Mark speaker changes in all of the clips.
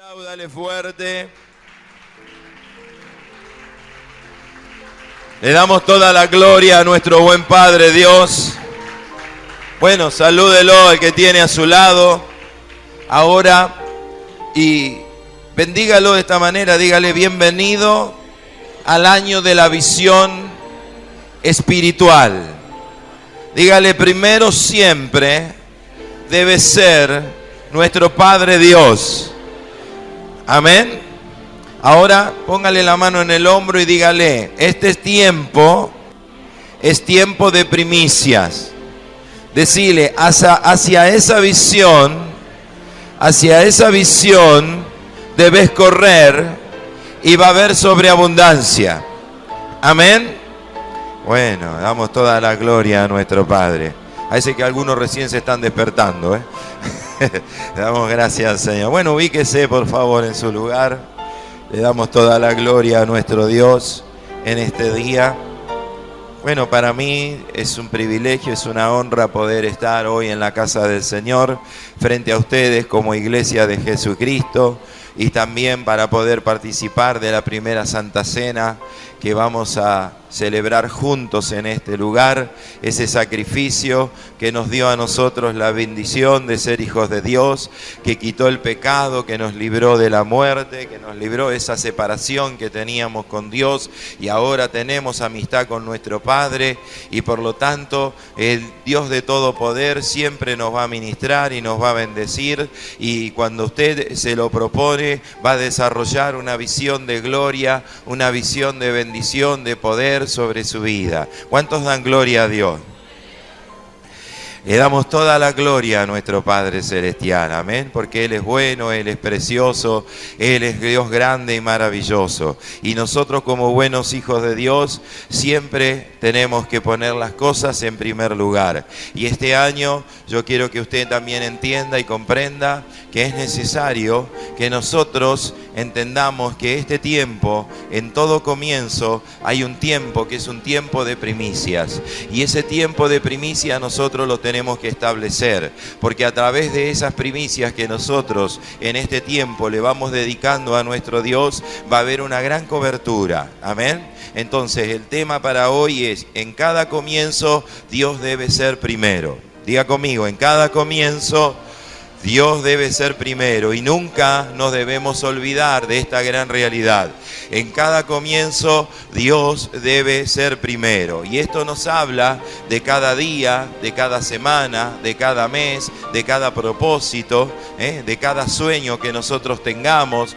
Speaker 1: Apláudale fuerte. Le damos toda la gloria a nuestro buen Padre Dios. Bueno, salúdelo el que tiene a su lado ahora y bendígalo de esta manera. Dígale: bienvenido al año de la visión espiritual. Dígale: primero siempre debe ser nuestro Padre Dios. Amén. Ahora póngale la mano en el hombro y dígale: este es tiempo de primicias. Decile: hacia esa visión debes correr y va a haber sobreabundancia. Amén. Bueno, damos toda la gloria a nuestro Padre. Parece que algunos recién se están despertando, Le damos gracias, Señor. Bueno, ubíquese por favor en su lugar. Le damos toda la gloria a nuestro Dios en este día. Bueno, para mí es un privilegio, es una honra poder estar hoy en la casa del Señor, frente a ustedes como Iglesia de Jesucristo, y también para poder participar de la primera Santa Cena que vamos a celebrar juntos en este lugar, ese sacrificio que nos dio a nosotros la bendición de ser hijos de Dios, que quitó el pecado, que nos libró de la muerte, que nos libró de esa separación que teníamos con Dios, y ahora tenemos amistad con nuestro Padre, y por lo tanto el Dios de todo poder siempre nos va a ministrar y nos va a bendecir, y cuando usted se lo propone va a desarrollar una visión de gloria, una visión de bendición, de poder sobre su vida. ¿Cuántos dan gloria a Dios? Le damos toda la gloria a nuestro Padre Celestial, amén, porque Él es bueno, Él es precioso, Él es Dios grande y maravilloso. Y nosotros como buenos hijos de Dios siempre tenemos que poner las cosas en primer lugar. Y este año yo quiero que usted también entienda y comprenda que es necesario que nosotros entendamos que este tiempo, en todo comienzo, hay un tiempo que es un tiempo de primicias. Y ese tiempo de primicia nosotros lo tenemos que establecer, porque a través de esas primicias que nosotros en este tiempo le vamos dedicando a nuestro Dios, va a haber una gran cobertura. Amén. Entonces el tema para hoy es: en cada comienzo Dios debe ser primero. Diga conmigo: en cada comienzo Dios debe ser primero, y nunca nos debemos olvidar de esta gran realidad. En cada comienzo Dios debe ser primero, y esto nos habla de cada día, de cada semana, de cada mes, de cada propósito, de cada sueño que nosotros tengamos.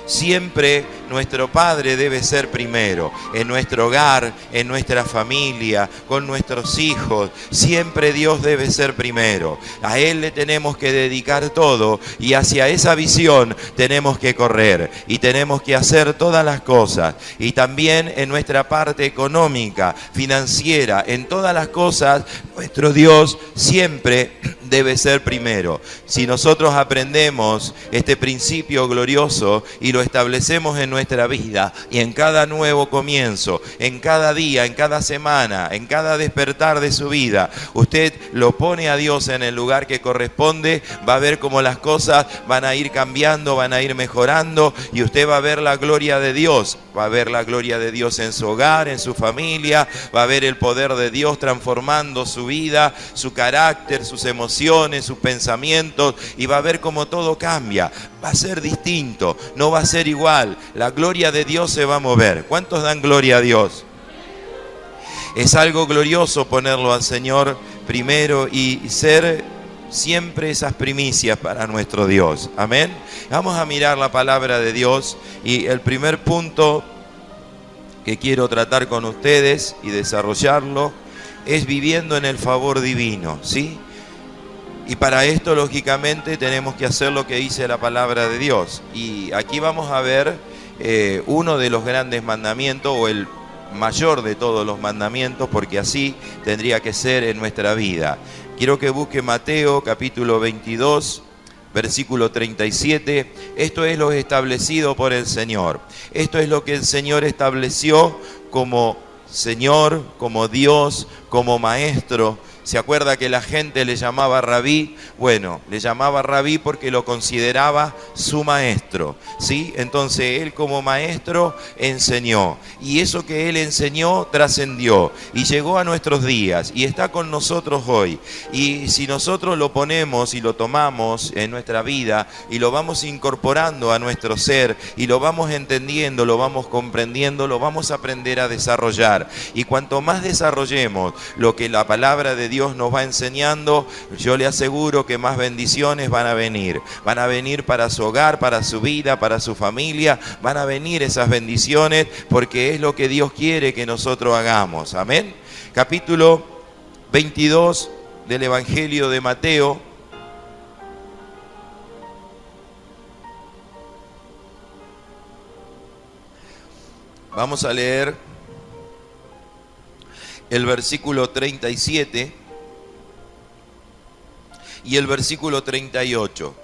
Speaker 1: Siempre nuestro Padre debe ser primero, en nuestro hogar, en nuestra familia, con nuestros hijos. Siempre Dios debe ser primero. A Él le tenemos que dedicar todo, y hacia esa visión tenemos que correr y tenemos que hacer todas las cosas. Y también en nuestra parte económica, financiera, en todas las cosas, nuestro Dios siempre debe ser primero. Si nosotros aprendemos este principio glorioso y lo establecemos en nuestra vida, y en cada nuevo comienzo, en cada día, en cada semana, en cada despertar de su vida, usted lo pone a Dios en el lugar que corresponde, va a ver cómo las cosas van a ir cambiando, van a ir mejorando, y usted va a ver la gloria de Dios. Va a ver la gloria de Dios en su hogar, en su familia, va a ver el poder de Dios transformando su vida, su carácter, sus emociones, sus pensamientos, y va a ver cómo todo cambia. Va a ser distinto, no va a ser igual. La gloria de Dios se va a mover. ¿Cuántos dan gloria a Dios? Es algo glorioso ponerlo al Señor primero y ser siempre esas primicias para nuestro Dios. Amén. Vamos a mirar la palabra de Dios, y el primer punto que quiero tratar con ustedes y desarrollarlo es viviendo en el favor divino, ¿sí? Y para esto, lógicamente, tenemos que hacer lo que dice la palabra de Dios. Y aquí vamos a ver uno de los grandes mandamientos, o el mayor de todos los mandamientos, porque así tendría que ser en nuestra vida. Quiero que busque Mateo capítulo 22, versículo 37. Esto es lo establecido por el Señor. Esto es lo que el Señor estableció como Señor, como Dios, como Maestro, ¿Se acuerda que la gente le llamaba rabí? Bueno, le llamaba rabí porque lo consideraba su maestro, ¿sí? Entonces él como maestro enseñó, y eso que él enseñó trascendió y llegó a nuestros días y está con nosotros hoy. Y si nosotros lo ponemos y lo tomamos en nuestra vida y lo vamos incorporando a nuestro ser y lo vamos entendiendo, lo vamos comprendiendo, lo vamos a aprender a desarrollar. Y cuanto más desarrollemos lo que la palabra de Dios nos va enseñando, yo le aseguro que más bendiciones van a venir. Van a venir para su hogar, para su vida, para su familia. Van a venir esas bendiciones porque es lo que Dios quiere que nosotros hagamos. Amén. Capítulo 22 del Evangelio de Mateo. Vamos a leer el versículo 37 y el versículo 38,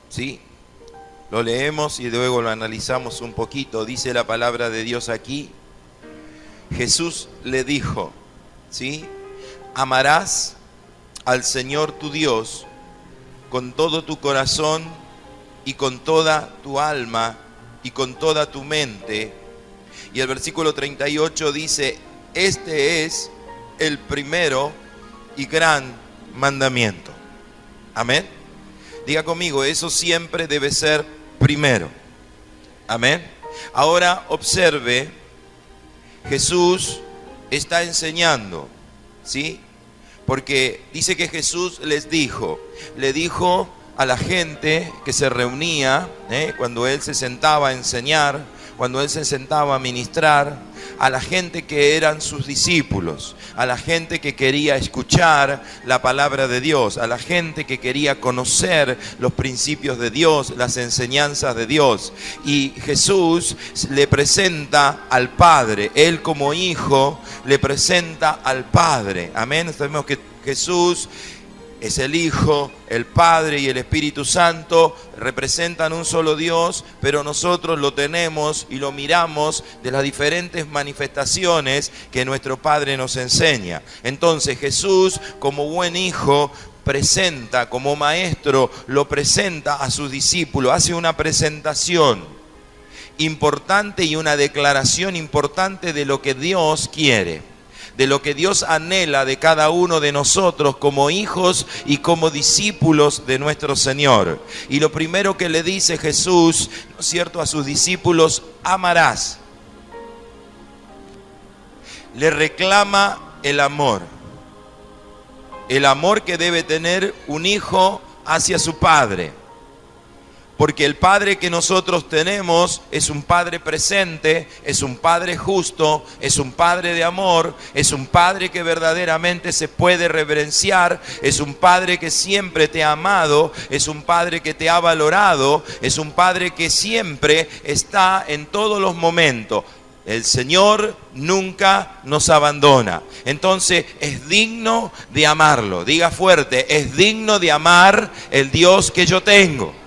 Speaker 1: ¿sí? Lo leemos y luego lo analizamos un poquito. Dice la palabra de Dios aquí: Jesús le dijo, ¿sí? Amarás al Señor tu Dios con todo tu corazón y con toda tu alma y con toda tu mente. Y el versículo 38 dice: este es el primero y gran mandamiento. Amén. Diga conmigo, eso siempre debe ser primero. Amén. Ahora observe, Jesús está enseñando, ¿sí? Porque dice que Jesús le dijo a la gente que se reunía, cuando Él se sentaba a enseñar, cuando Él se sentaba a ministrar, a la gente que eran sus discípulos, a la gente que quería escuchar la palabra de Dios, a la gente que quería conocer los principios de Dios, las enseñanzas de Dios. Y Jesús le presenta al Padre, Él como hijo le presenta al Padre. Amén. Sabemos que Jesús es el Hijo, el Padre y el Espíritu Santo, representan un solo Dios, pero nosotros lo tenemos y lo miramos de las diferentes manifestaciones que nuestro Padre nos enseña. Entonces Jesús, como buen hijo, presenta, como maestro, lo presenta a sus discípulos, hace una presentación importante y una declaración importante de lo que Dios quiere, de lo que Dios anhela de cada uno de nosotros como hijos y como discípulos de nuestro Señor. Y lo primero que le dice Jesús, ¿no es cierto?, a sus discípulos: amarás. Le reclama el amor que debe tener un hijo hacia su padre. Porque el Padre que nosotros tenemos es un Padre presente, es un Padre justo, es un Padre de amor, es un Padre que verdaderamente se puede reverenciar, es un Padre que siempre te ha amado, es un Padre que te ha valorado, es un Padre que siempre está en todos los momentos. El Señor nunca nos abandona. Entonces es digno de amarlo. Diga fuerte: es digno de amar el Dios que yo tengo.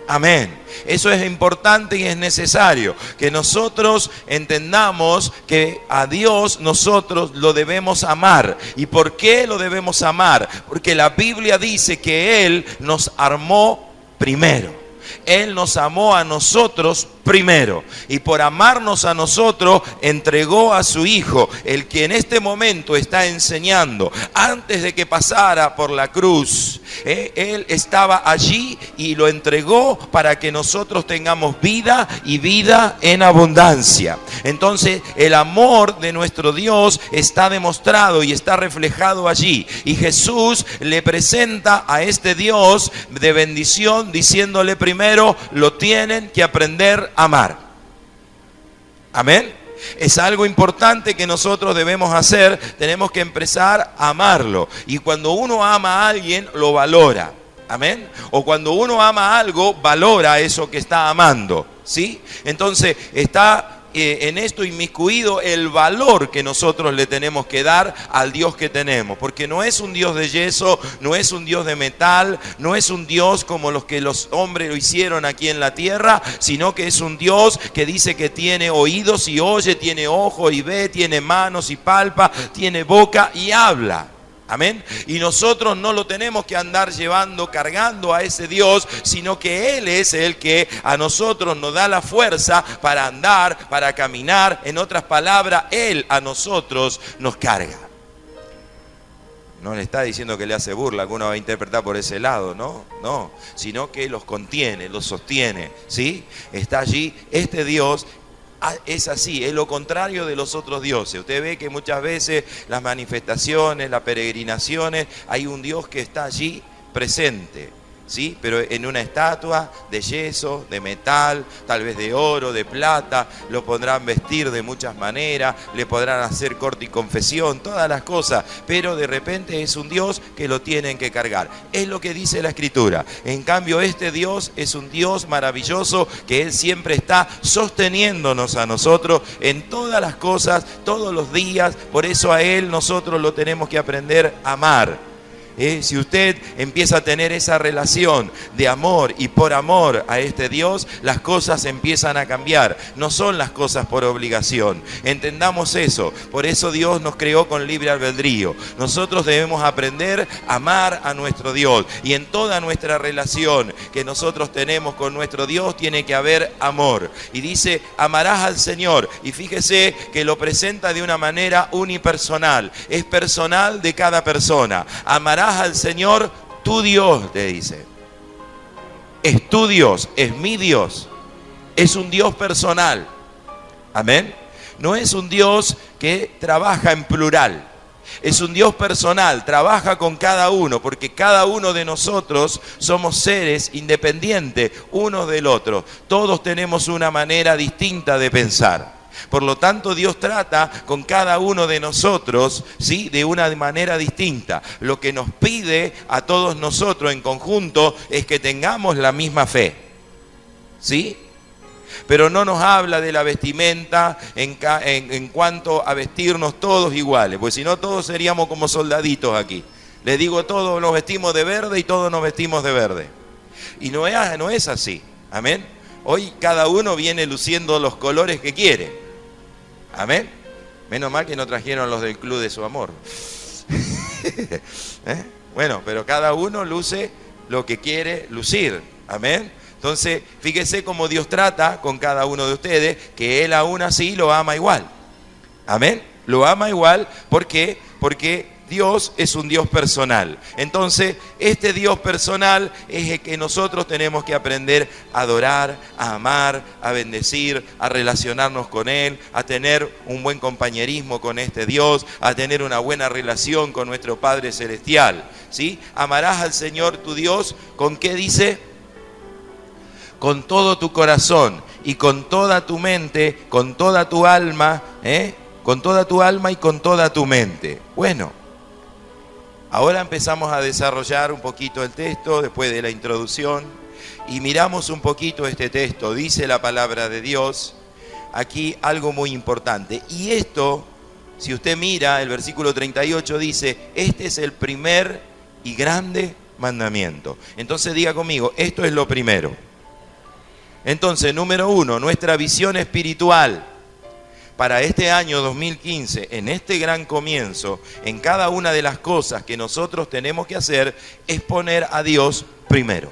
Speaker 1: Amén. Eso es importante y es necesario que nosotros entendamos que a Dios nosotros lo debemos amar. ¿Y por qué lo debemos amar? Porque la Biblia dice que Él nos amó primero. Él nos amó a nosotros primero, y por amarnos a nosotros entregó a su Hijo, el que en este momento está enseñando. Antes de que pasara por la cruz, Él estaba allí y lo entregó para que nosotros tengamos vida y vida en abundancia. Entonces el amor de nuestro Dios está demostrado y está reflejado allí, y Jesús le presenta a este Dios de bendición diciéndole: primero lo tienen que aprender a amar. Amén. Es algo importante que nosotros debemos hacer. Tenemos que empezar a amarlo. Y cuando uno ama a alguien, lo valora. Amén. O cuando uno ama algo, valora eso que está amando. ¿Sí? Entonces está en esto inmiscuido el valor que nosotros le tenemos que dar al Dios que tenemos, porque no es un Dios de yeso, no es un Dios de metal, no es un Dios como los que los hombres lo hicieron aquí en la tierra, sino que es un Dios que dice que tiene oídos y oye, tiene ojos y ve, tiene manos y palpa, tiene boca y habla. Amén. Y nosotros no lo tenemos que andar llevando, cargando a ese Dios, sino que Él es el que a nosotros nos da la fuerza para andar, para caminar. En otras palabras, Él a nosotros nos carga. No le está diciendo que le hace burla, alguno va a interpretar por ese lado, no, sino que los contiene, los sostiene, ¿sí? Está allí, este Dios es así, es lo contrario de los otros dioses. Usted ve que muchas veces las manifestaciones, las peregrinaciones, hay un Dios que está allí presente, ¿sí? Pero en una estatua de yeso, de metal, tal vez de oro, de plata, lo podrán vestir de muchas maneras, le podrán hacer corte y confesión, todas las cosas, pero de repente es un Dios que lo tienen que cargar. Es lo que dice la Escritura. En cambio, este Dios es un Dios maravilloso, que Él siempre está sosteniéndonos a nosotros en todas las cosas, todos los días. Por eso a Él nosotros lo tenemos que aprender a amar. Si usted empieza a tener esa relación de amor y por amor a este Dios, las cosas empiezan a cambiar. No son las cosas por obligación. Entendamos eso. Por eso Dios nos creó con libre albedrío. Nosotros debemos aprender a amar a nuestro Dios. Y en toda nuestra relación que nosotros tenemos con nuestro Dios tiene que haber amor. Y dice, amarás al Señor. Y fíjese que lo presenta de una manera unipersonal. Es personal de cada persona. Amarás al Señor tu Dios, te dice. Es tu Dios, es mi Dios. Es un Dios personal. Amén. No es un Dios que trabaja en plural. Es un Dios personal, trabaja con cada uno, porque cada uno de nosotros somos seres independientes unos del otro. Todos tenemos una manera distinta de pensar. Por lo tanto, Dios trata con cada uno de nosotros, ¿sí?, de una manera distinta. Lo que nos pide a todos nosotros en conjunto es que tengamos la misma fe, ¿sí? Pero no nos habla de la vestimenta en cuanto a vestirnos todos iguales, porque si no todos seríamos como soldaditos aquí. Les digo, todos nos vestimos de verde y todos nos vestimos de verde. Y no es así, amén. Hoy cada uno viene luciendo los colores que quiere. Amén. Menos mal que no trajeron los del Club de Su Amor. Bueno, pero cada uno luce lo que quiere lucir. Amén. Entonces, fíjese cómo Dios trata con cada uno de ustedes, que Él aún así lo ama igual. Amén. Lo ama igual porque Dios es un Dios personal. Entonces, este Dios personal es el que nosotros tenemos que aprender a adorar, a amar, a bendecir, a relacionarnos con Él, a tener un buen compañerismo con este Dios, a tener una buena relación con nuestro Padre Celestial, ¿sí? Amarás al Señor tu Dios, ¿con qué dice? Con todo tu corazón y con toda tu mente, con toda tu alma, con toda tu alma y con toda tu mente. Bueno. Ahora empezamos a desarrollar un poquito el texto después de la introducción y miramos un poquito este texto. Dice la palabra de Dios aquí algo muy importante. Y esto, si usted mira, el versículo 38 dice, este es el primer y grande mandamiento. Entonces diga conmigo, esto es lo primero. Entonces, número 1, nuestra visión espiritual. Para este año 2015, en este gran comienzo, en cada una de las cosas que nosotros tenemos que hacer, es poner a Dios primero.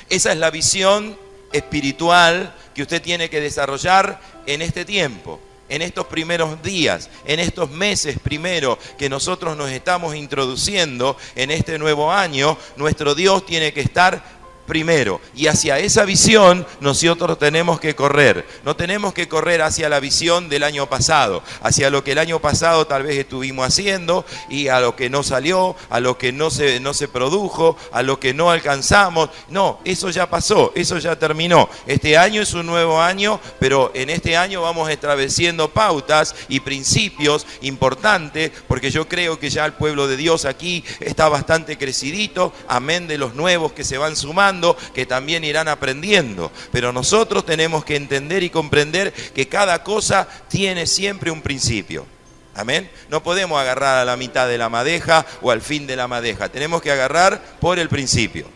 Speaker 1: Esa es la visión espiritual que usted tiene que desarrollar en este tiempo, en estos primeros días, en estos meses primero que nosotros nos estamos introduciendo en este nuevo año. Nuestro Dios tiene que estar primero, y hacia esa visión nosotros tenemos que correr. No tenemos que correr hacia la visión del año pasado, hacia lo que el año pasado tal vez estuvimos haciendo y a lo que no salió, a lo que no se produjo, a lo que no alcanzamos. No, eso ya pasó, eso ya terminó. Este año es un nuevo año, pero en este año vamos estableciendo pautas y principios importantes, porque yo creo que ya el pueblo de Dios aquí está bastante crecidito, amén de los nuevos que se van sumando, que también irán aprendiendo, pero nosotros tenemos que entender y comprender que cada cosa tiene siempre un principio. Amén. No podemos agarrar a la mitad de la madeja o al fin de la madeja, tenemos que agarrar por el principio.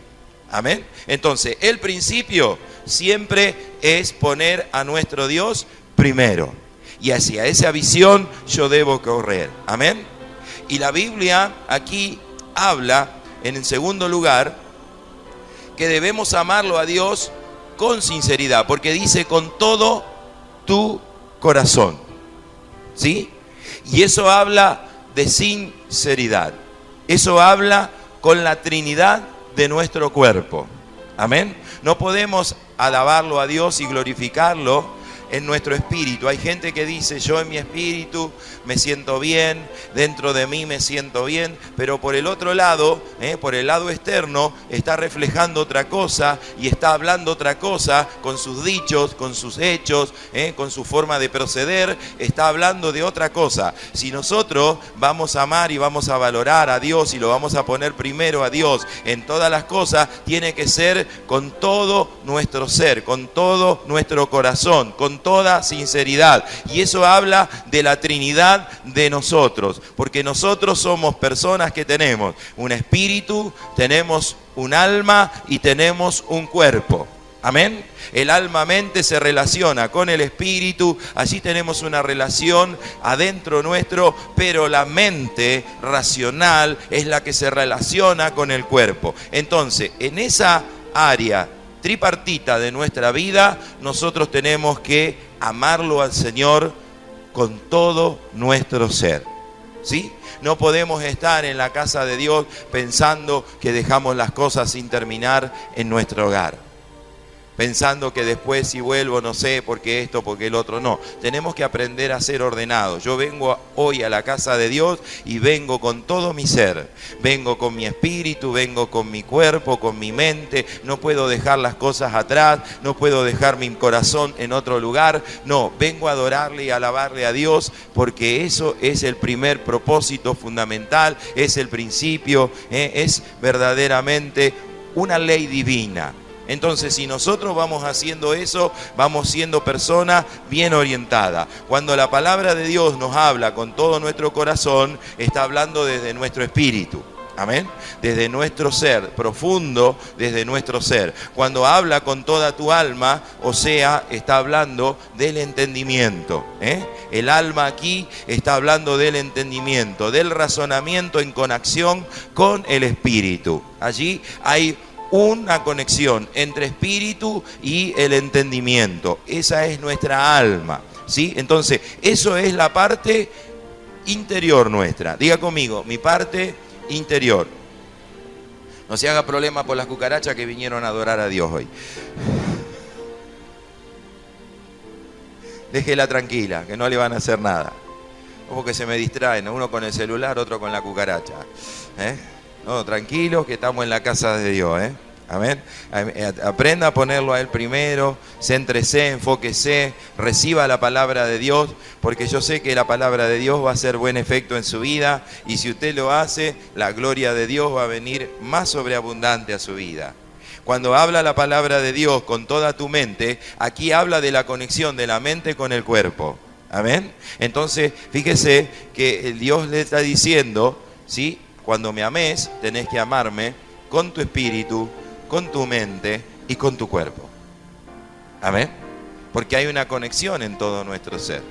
Speaker 1: Amén. Entonces, el principio siempre es poner a nuestro Dios primero, y hacia esa visión yo debo correr. Amén. Y la Biblia aquí habla, en el segundo lugar, que debemos amarlo a Dios con sinceridad, porque dice con todo tu corazón, ¿sí? Y eso habla de sinceridad. Eso habla con la Trinidad de nuestro cuerpo. Amén. No podemos alabarlo a Dios y glorificarlo en nuestro espíritu. Hay gente que dice, yo en mi espíritu me siento bien, dentro de mí me siento bien, pero por el otro lado, por el lado externo, está reflejando otra cosa y está hablando otra cosa con sus dichos, con sus hechos, con su forma de proceder, está hablando de otra cosa. Si nosotros vamos a amar y vamos a valorar a Dios y lo vamos a poner primero a Dios en todas las cosas, tiene que ser con todo nuestro ser, con todo nuestro corazón, con toda sinceridad. Y eso habla de la Trinidad de nosotros, porque nosotros somos personas que tenemos un espíritu, tenemos un alma y tenemos un cuerpo. Amén. El alma-mente se relaciona con el espíritu, allí tenemos una relación adentro nuestro, pero la mente racional es la que se relaciona con el cuerpo. Entonces, en esa área tripartita de nuestra vida, nosotros tenemos que amarlo al Señor con todo nuestro ser, ¿sí? No podemos estar en la casa de Dios pensando que dejamos las cosas sin terminar en nuestro hogar, pensando que después si vuelvo no sé por qué esto, por qué el otro. No, tenemos que aprender a ser ordenados. Yo vengo hoy a la casa de Dios y vengo con todo mi ser, vengo con mi espíritu, vengo con mi cuerpo, con mi mente. No puedo dejar las cosas atrás, no puedo dejar mi corazón en otro lugar. No, vengo a adorarle y a alabarle a Dios, porque eso es el primer propósito fundamental, es el principio, es verdaderamente una ley divina. Entonces, si nosotros vamos haciendo eso, vamos siendo personas bien orientadas. Cuando la palabra de Dios nos habla con todo nuestro corazón, está hablando desde nuestro espíritu. Amén. Desde nuestro ser, profundo desde nuestro ser. Cuando habla con toda tu alma, o sea, está hablando del entendimiento. El alma aquí está hablando del entendimiento, del razonamiento en conexión con el espíritu. Allí hay una conexión entre espíritu y el entendimiento. Esa es nuestra alma, ¿sí? Entonces, eso es la parte interior nuestra. Diga conmigo, mi parte interior. No se haga problema por las cucarachas que vinieron a adorar a Dios hoy. Déjela tranquila, que no le van a hacer nada. Como que se me distraen, uno con el celular, otro con la cucaracha. No, tranquilos, que estamos en la casa de Dios, Amén. Aprenda a ponerlo a Él primero, céntrese, enfóquese, reciba la palabra de Dios, porque yo sé que la palabra de Dios va a hacer buen efecto en su vida, y si usted lo hace, la gloria de Dios va a venir más sobreabundante a su vida. Cuando habla la palabra de Dios con toda tu mente, aquí habla de la conexión de la mente con el cuerpo. Amén. Entonces, fíjese que Dios le está diciendo, ¿sí? Cuando me ames, tenés que amarme con tu espíritu, con tu mente y con tu cuerpo. Amén. Porque hay una conexión en todo nuestro ser,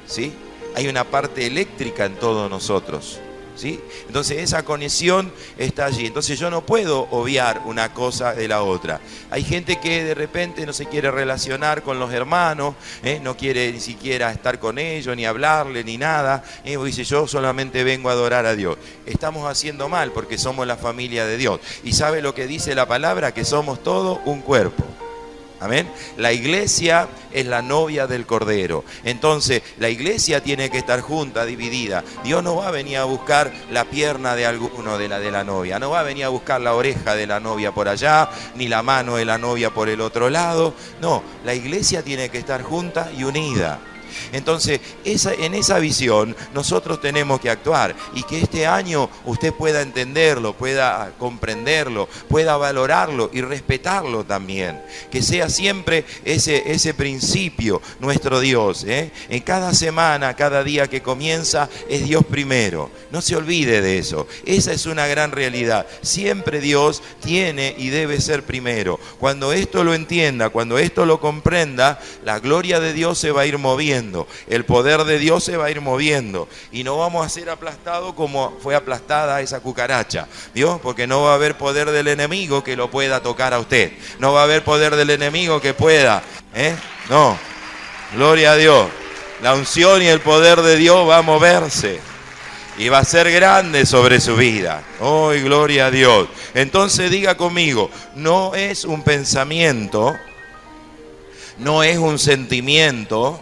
Speaker 1: ¿sí? Hay una parte eléctrica en todos nosotros, ¿sí? Entonces esa conexión está allí. Entonces yo no puedo obviar una cosa de la otra. Hay gente que de repente no se quiere relacionar con los hermanos, no quiere ni siquiera estar con ellos, ni hablarle, ni nada. Dice, yo solamente vengo a adorar a Dios. Estamos haciendo mal, porque somos la familia de Dios. ¿Y sabe lo que dice la palabra? Que somos todos un cuerpo. Amén. La iglesia es la novia del Cordero. Entonces, la iglesia tiene que estar junta, dividida. Dios no va a venir a buscar la pierna de alguno de la novia. No va a venir a buscar la oreja de la novia por allá, ni la mano de la novia por el otro lado. No, la iglesia tiene que estar junta y unida. Entonces, en esa visión nosotros tenemos que actuar, y que este año usted pueda entenderlo, pueda comprenderlo, pueda valorarlo y respetarlo también. Que sea siempre ese principio nuestro Dios. En cada semana, cada día que comienza, es Dios primero. No se olvide de eso. Esa es una gran realidad. Siempre Dios tiene y debe ser primero. Cuando esto lo entienda, cuando esto lo comprenda, la gloria de Dios se va a ir moviendo. moviendo, el poder de Dios se va a ir moviendo y no vamos a ser aplastados como fue aplastada esa cucaracha, ¿vio? Porque no va a haber poder del enemigo que lo pueda tocar a usted, no va a haber poder del enemigo que pueda, no, gloria a Dios, la unción y el poder de Dios va a moverse. Y va a ser grande sobre su vida. ¡Oh, gloria a Dios! Entonces diga conmigo, no es un pensamiento, no es un sentimiento,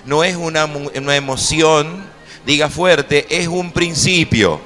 Speaker 1: no es una emoción, diga fuerte, es un principio.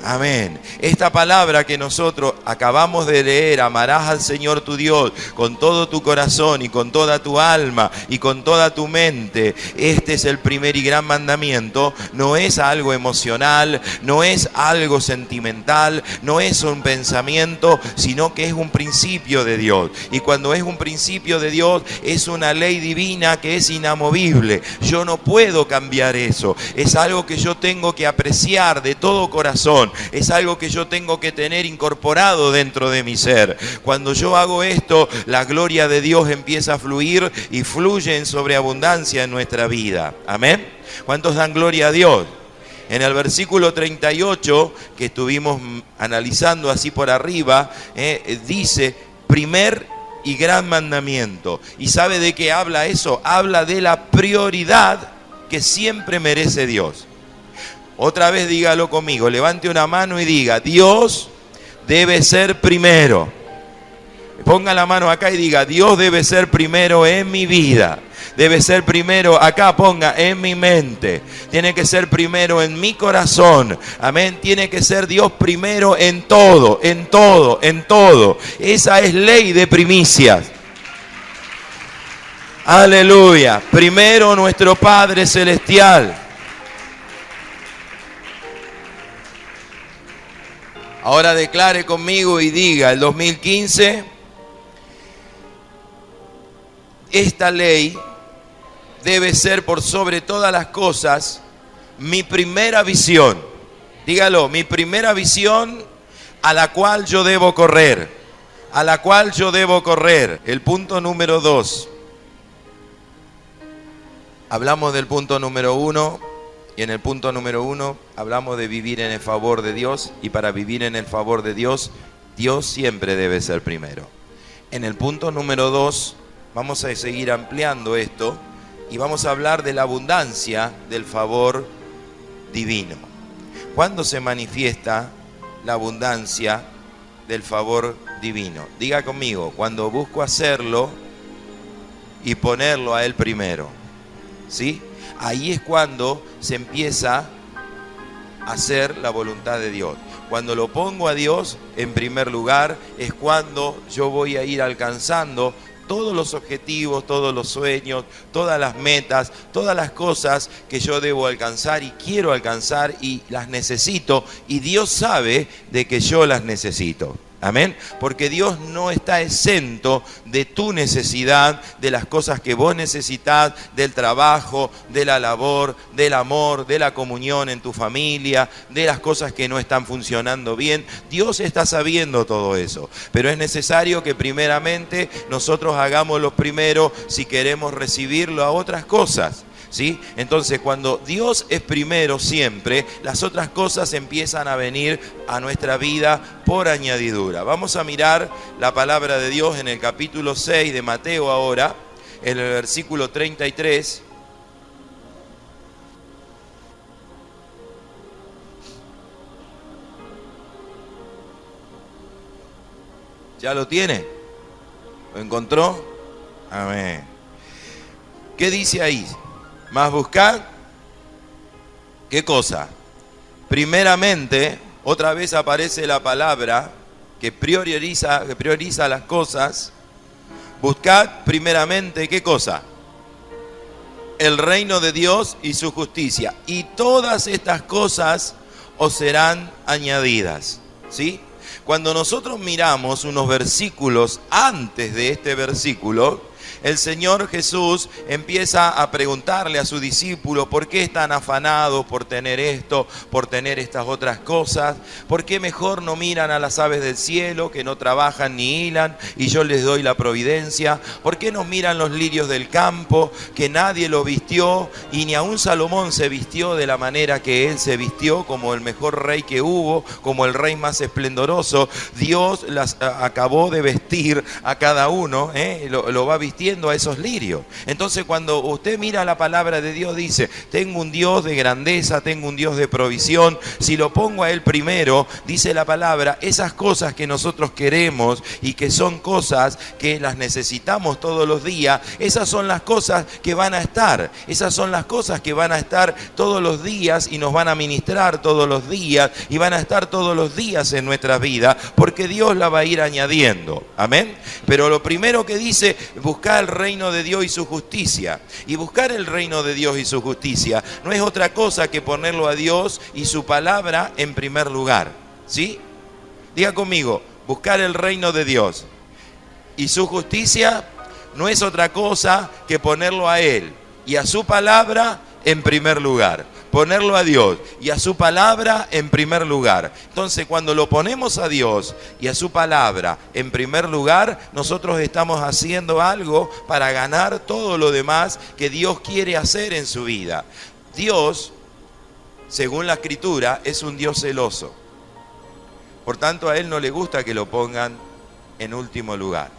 Speaker 1: Amén. Esta palabra que nosotros acabamos de leer, amarás al Señor tu Dios con todo tu corazón y con toda tu alma y con toda tu mente. Este es el primer y gran mandamiento. No es algo emocional, no es algo sentimental, no es un pensamiento, sino que es un principio de Dios. Y cuando es un principio de Dios, es una ley divina que es inamovible. Yo no puedo cambiar eso. Es algo que yo tengo que apreciar de todo corazón. Es algo que yo tengo que tener incorporado dentro de mi ser. Cuando yo hago esto, la gloria de Dios empieza a fluir y fluye en sobreabundancia en nuestra vida. Amén. ¿Cuántos dan gloria a Dios? En el versículo 38, que estuvimos analizando así por arriba, dice, primer y gran mandamiento. ¿Y sabe de qué habla eso? Habla de la prioridad que siempre merece Dios. Otra vez dígalo conmigo, levante una mano y diga, Dios debe ser primero. Ponga la mano acá y diga, Dios debe ser primero en mi vida. Debe ser primero, acá ponga, en mi mente. Tiene que ser primero en mi corazón. Amén. Tiene que ser Dios primero en todo, en todo, en todo. Esa es ley de primicias. Aleluya. Primero nuestro Padre Celestial. Ahora declare conmigo y diga, el 2015, esta ley debe ser por sobre todas las cosas mi primera visión. Dígalo, mi primera visión a la cual yo debo correr. A la cual yo debo correr. El punto número 2. Hablamos del punto número 1. Y en el punto número 1 hablamos de vivir en el favor de Dios, y para vivir en el favor de Dios, Dios siempre debe ser primero. En el punto número 2 vamos a seguir ampliando esto y vamos a hablar de la abundancia del favor divino. ¿Cuándo se manifiesta la abundancia del favor divino? Diga conmigo, cuando busco hacerlo y ponerlo a Él primero, ¿sí? Ahí es cuando se empieza a hacer la voluntad de Dios. Cuando lo pongo a Dios en primer lugar, es cuando yo voy a ir alcanzando todos los objetivos, todos los sueños, todas las metas, todas las cosas que yo debo alcanzar y quiero alcanzar y las necesito. Y Dios sabe de que yo las necesito. Amén. Porque Dios no está exento de tu necesidad, de las cosas que vos necesitás, del trabajo, de la labor, del amor, de la comunión en tu familia, de las cosas que no están funcionando bien. Dios está sabiendo todo eso. Pero es necesario que primeramente nosotros hagamos lo primero si queremos recibirlo a otras cosas. ¿Sí? Entonces, cuando Dios es primero siempre, las otras cosas empiezan a venir a nuestra vida por añadidura. Vamos a mirar la palabra de Dios en el capítulo 6 de Mateo ahora, en el versículo 33. ¿Ya lo tiene? ¿Lo encontró? Amén. ¿Qué dice ahí? Más buscar, ¿qué cosa? Primeramente, otra vez aparece la palabra que prioriza las cosas. Buscad primeramente, ¿qué cosa? El reino de Dios y su justicia. Y todas estas cosas os serán añadidas. ¿Sí? Cuando nosotros miramos unos versículos antes de este versículo, el Señor Jesús empieza a preguntarle a su discípulo: ¿por qué están afanados por tener esto, por tener estas otras cosas? ¿Por qué mejor no miran a las aves del cielo, que no trabajan ni hilan, y yo les doy la providencia? ¿Por qué no miran los lirios del campo, que nadie lo vistió, y ni aun Salomón se vistió de la manera que él se vistió, como el mejor rey que hubo, como el rey más esplendoroso? Dios las acabó de vestir a cada uno, lo va vistiendo a esos lirios. Entonces, cuando usted mira la palabra de Dios, dice: tengo un Dios de grandeza, tengo un Dios de provisión. Si lo pongo a Él primero, dice la palabra, esas cosas que nosotros queremos y que son cosas que las necesitamos todos los días, esas son las cosas que van a estar. Esas son las cosas que van a estar todos los días y nos van a ministrar todos los días y van a estar todos los días en nuestra vida, porque Dios la va a ir añadiendo. Amén. Pero lo primero que dice: buscar el reino de Dios y su justicia. Y buscar el reino de Dios y su justicia no es otra cosa que ponerlo a Dios y su palabra en primer lugar. ¿Sí? Diga conmigo: buscar el reino de Dios y su justicia no es otra cosa que ponerlo a Él y a su palabra en primer lugar. Ponerlo a Dios y a su palabra en primer lugar. Entonces, cuando lo ponemos a Dios y a su palabra en primer lugar, nosotros estamos haciendo algo para ganar todo lo demás que Dios quiere hacer en su vida. Dios, según la Escritura, es un Dios celoso. Por tanto, a Él no le gusta que lo pongan en último lugar.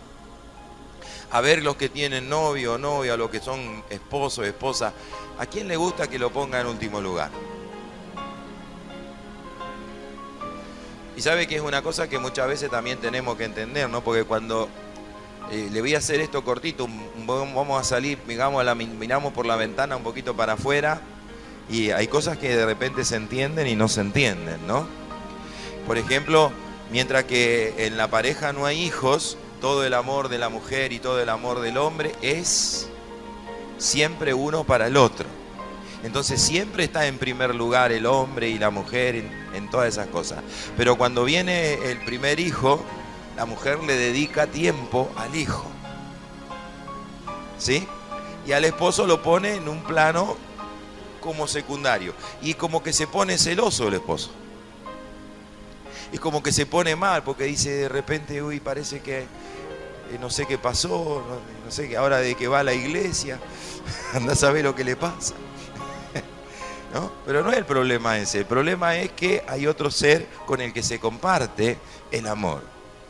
Speaker 1: A ver, los que tienen novio o novia, los que son esposo o esposa, ¿a quién le gusta que lo ponga en último lugar? Y sabe que es una cosa que muchas veces también tenemos que entender, ¿no? Porque cuando le voy a hacer esto cortito, vamos a salir, digamos, miramos por la ventana un poquito para afuera, y hay cosas que de repente se entienden y no se entienden, ¿no? Por ejemplo, mientras que en la pareja no hay hijos, todo el amor de la mujer y todo el amor del hombre es siempre uno para el otro. Entonces siempre está en primer lugar el hombre y la mujer en todas esas cosas. Pero cuando viene el primer hijo, la mujer le dedica tiempo al hijo, ¿sí? Y al esposo lo pone en un plano como secundario. Y como que se pone celoso el esposo. Y como que se pone mal porque dice de repente: uy, parece que no sé qué pasó, no sé qué, ahora de que va a la iglesia, anda a saber lo que le pasa. ¿No? Pero no es el problema ese, el problema es que hay otro ser con el que se comparte el amor,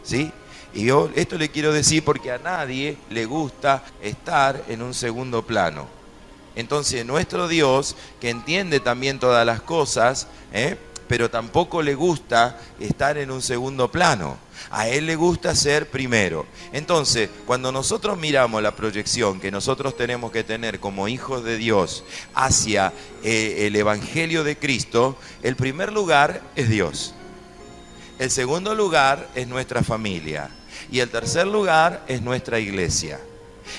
Speaker 1: ¿sí? Y yo esto le quiero decir porque a nadie le gusta estar en un segundo plano. Entonces nuestro Dios, que entiende también todas las cosas, pero tampoco le gusta estar en un segundo plano. A Él le gusta ser primero. Entonces, cuando nosotros miramos la proyección que nosotros tenemos que tener como hijos de Dios hacia el Evangelio de Cristo, el primer lugar es Dios. El segundo lugar es nuestra familia. Y el tercer lugar es nuestra iglesia.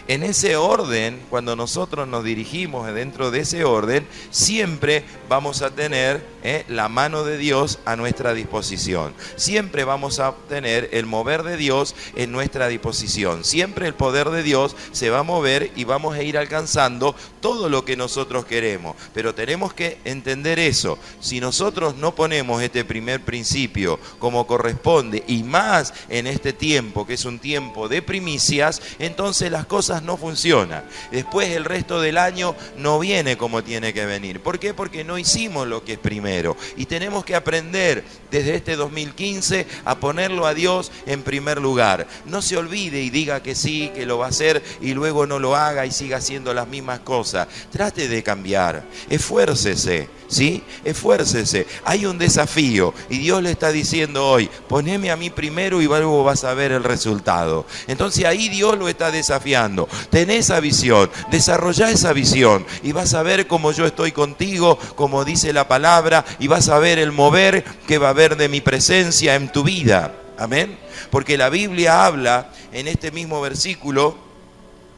Speaker 1: En ese orden, cuando nosotros nos dirigimos dentro de ese orden, siempre vamos a tener la mano de Dios a nuestra disposición. Siempre vamos a tener el mover de Dios en nuestra disposición. Siempre el poder de Dios se va a mover y vamos a ir alcanzando todo lo que nosotros queremos. Pero tenemos que entender eso. Si nosotros no ponemos este primer principio como corresponde, y más en este tiempo, que es un tiempo de primicias, entonces las cosas no funcionan. Después el resto del año no viene como tiene que venir. ¿Por qué? Porque no hicimos lo que es primero. Y tenemos que aprender desde este 2015 a ponerlo a Dios en primer lugar. No se olvide y diga que sí, que lo va a hacer, y luego no lo haga y siga haciendo las mismas cosas. Trate de cambiar. Esfuércese, ¿sí? Esfuércese. Hay un desafío y Dios le está diciendo hoy: poneme a mí primero y luego vas a ver el resultado. Entonces ahí Dios lo está desafiando. Ten esa visión, desarrolla esa visión y vas a ver cómo yo estoy contigo, como dice la palabra, y vas a ver el mover que va a haber de mi presencia en tu vida. Amén. Porque la Biblia habla en este mismo versículo,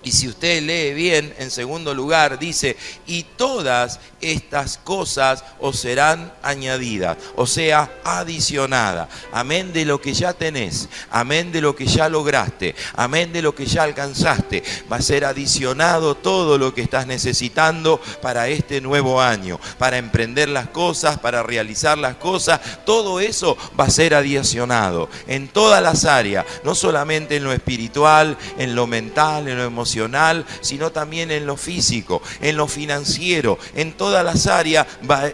Speaker 1: Y si usted lee bien, en segundo lugar, dice, y todas estas cosas os serán añadidas, o sea, adicionadas. Amén de lo que ya tenés, amén de lo que ya lograste, amén de lo que ya alcanzaste. Va a ser adicionado todo lo que estás necesitando para este nuevo año, para emprender las cosas, para realizar las cosas. Todo eso va a ser adicionado en todas las áreas, no solamente en lo espiritual, en lo mental, en lo emocional, sino también en lo físico, en lo financiero, en todas las áreas va a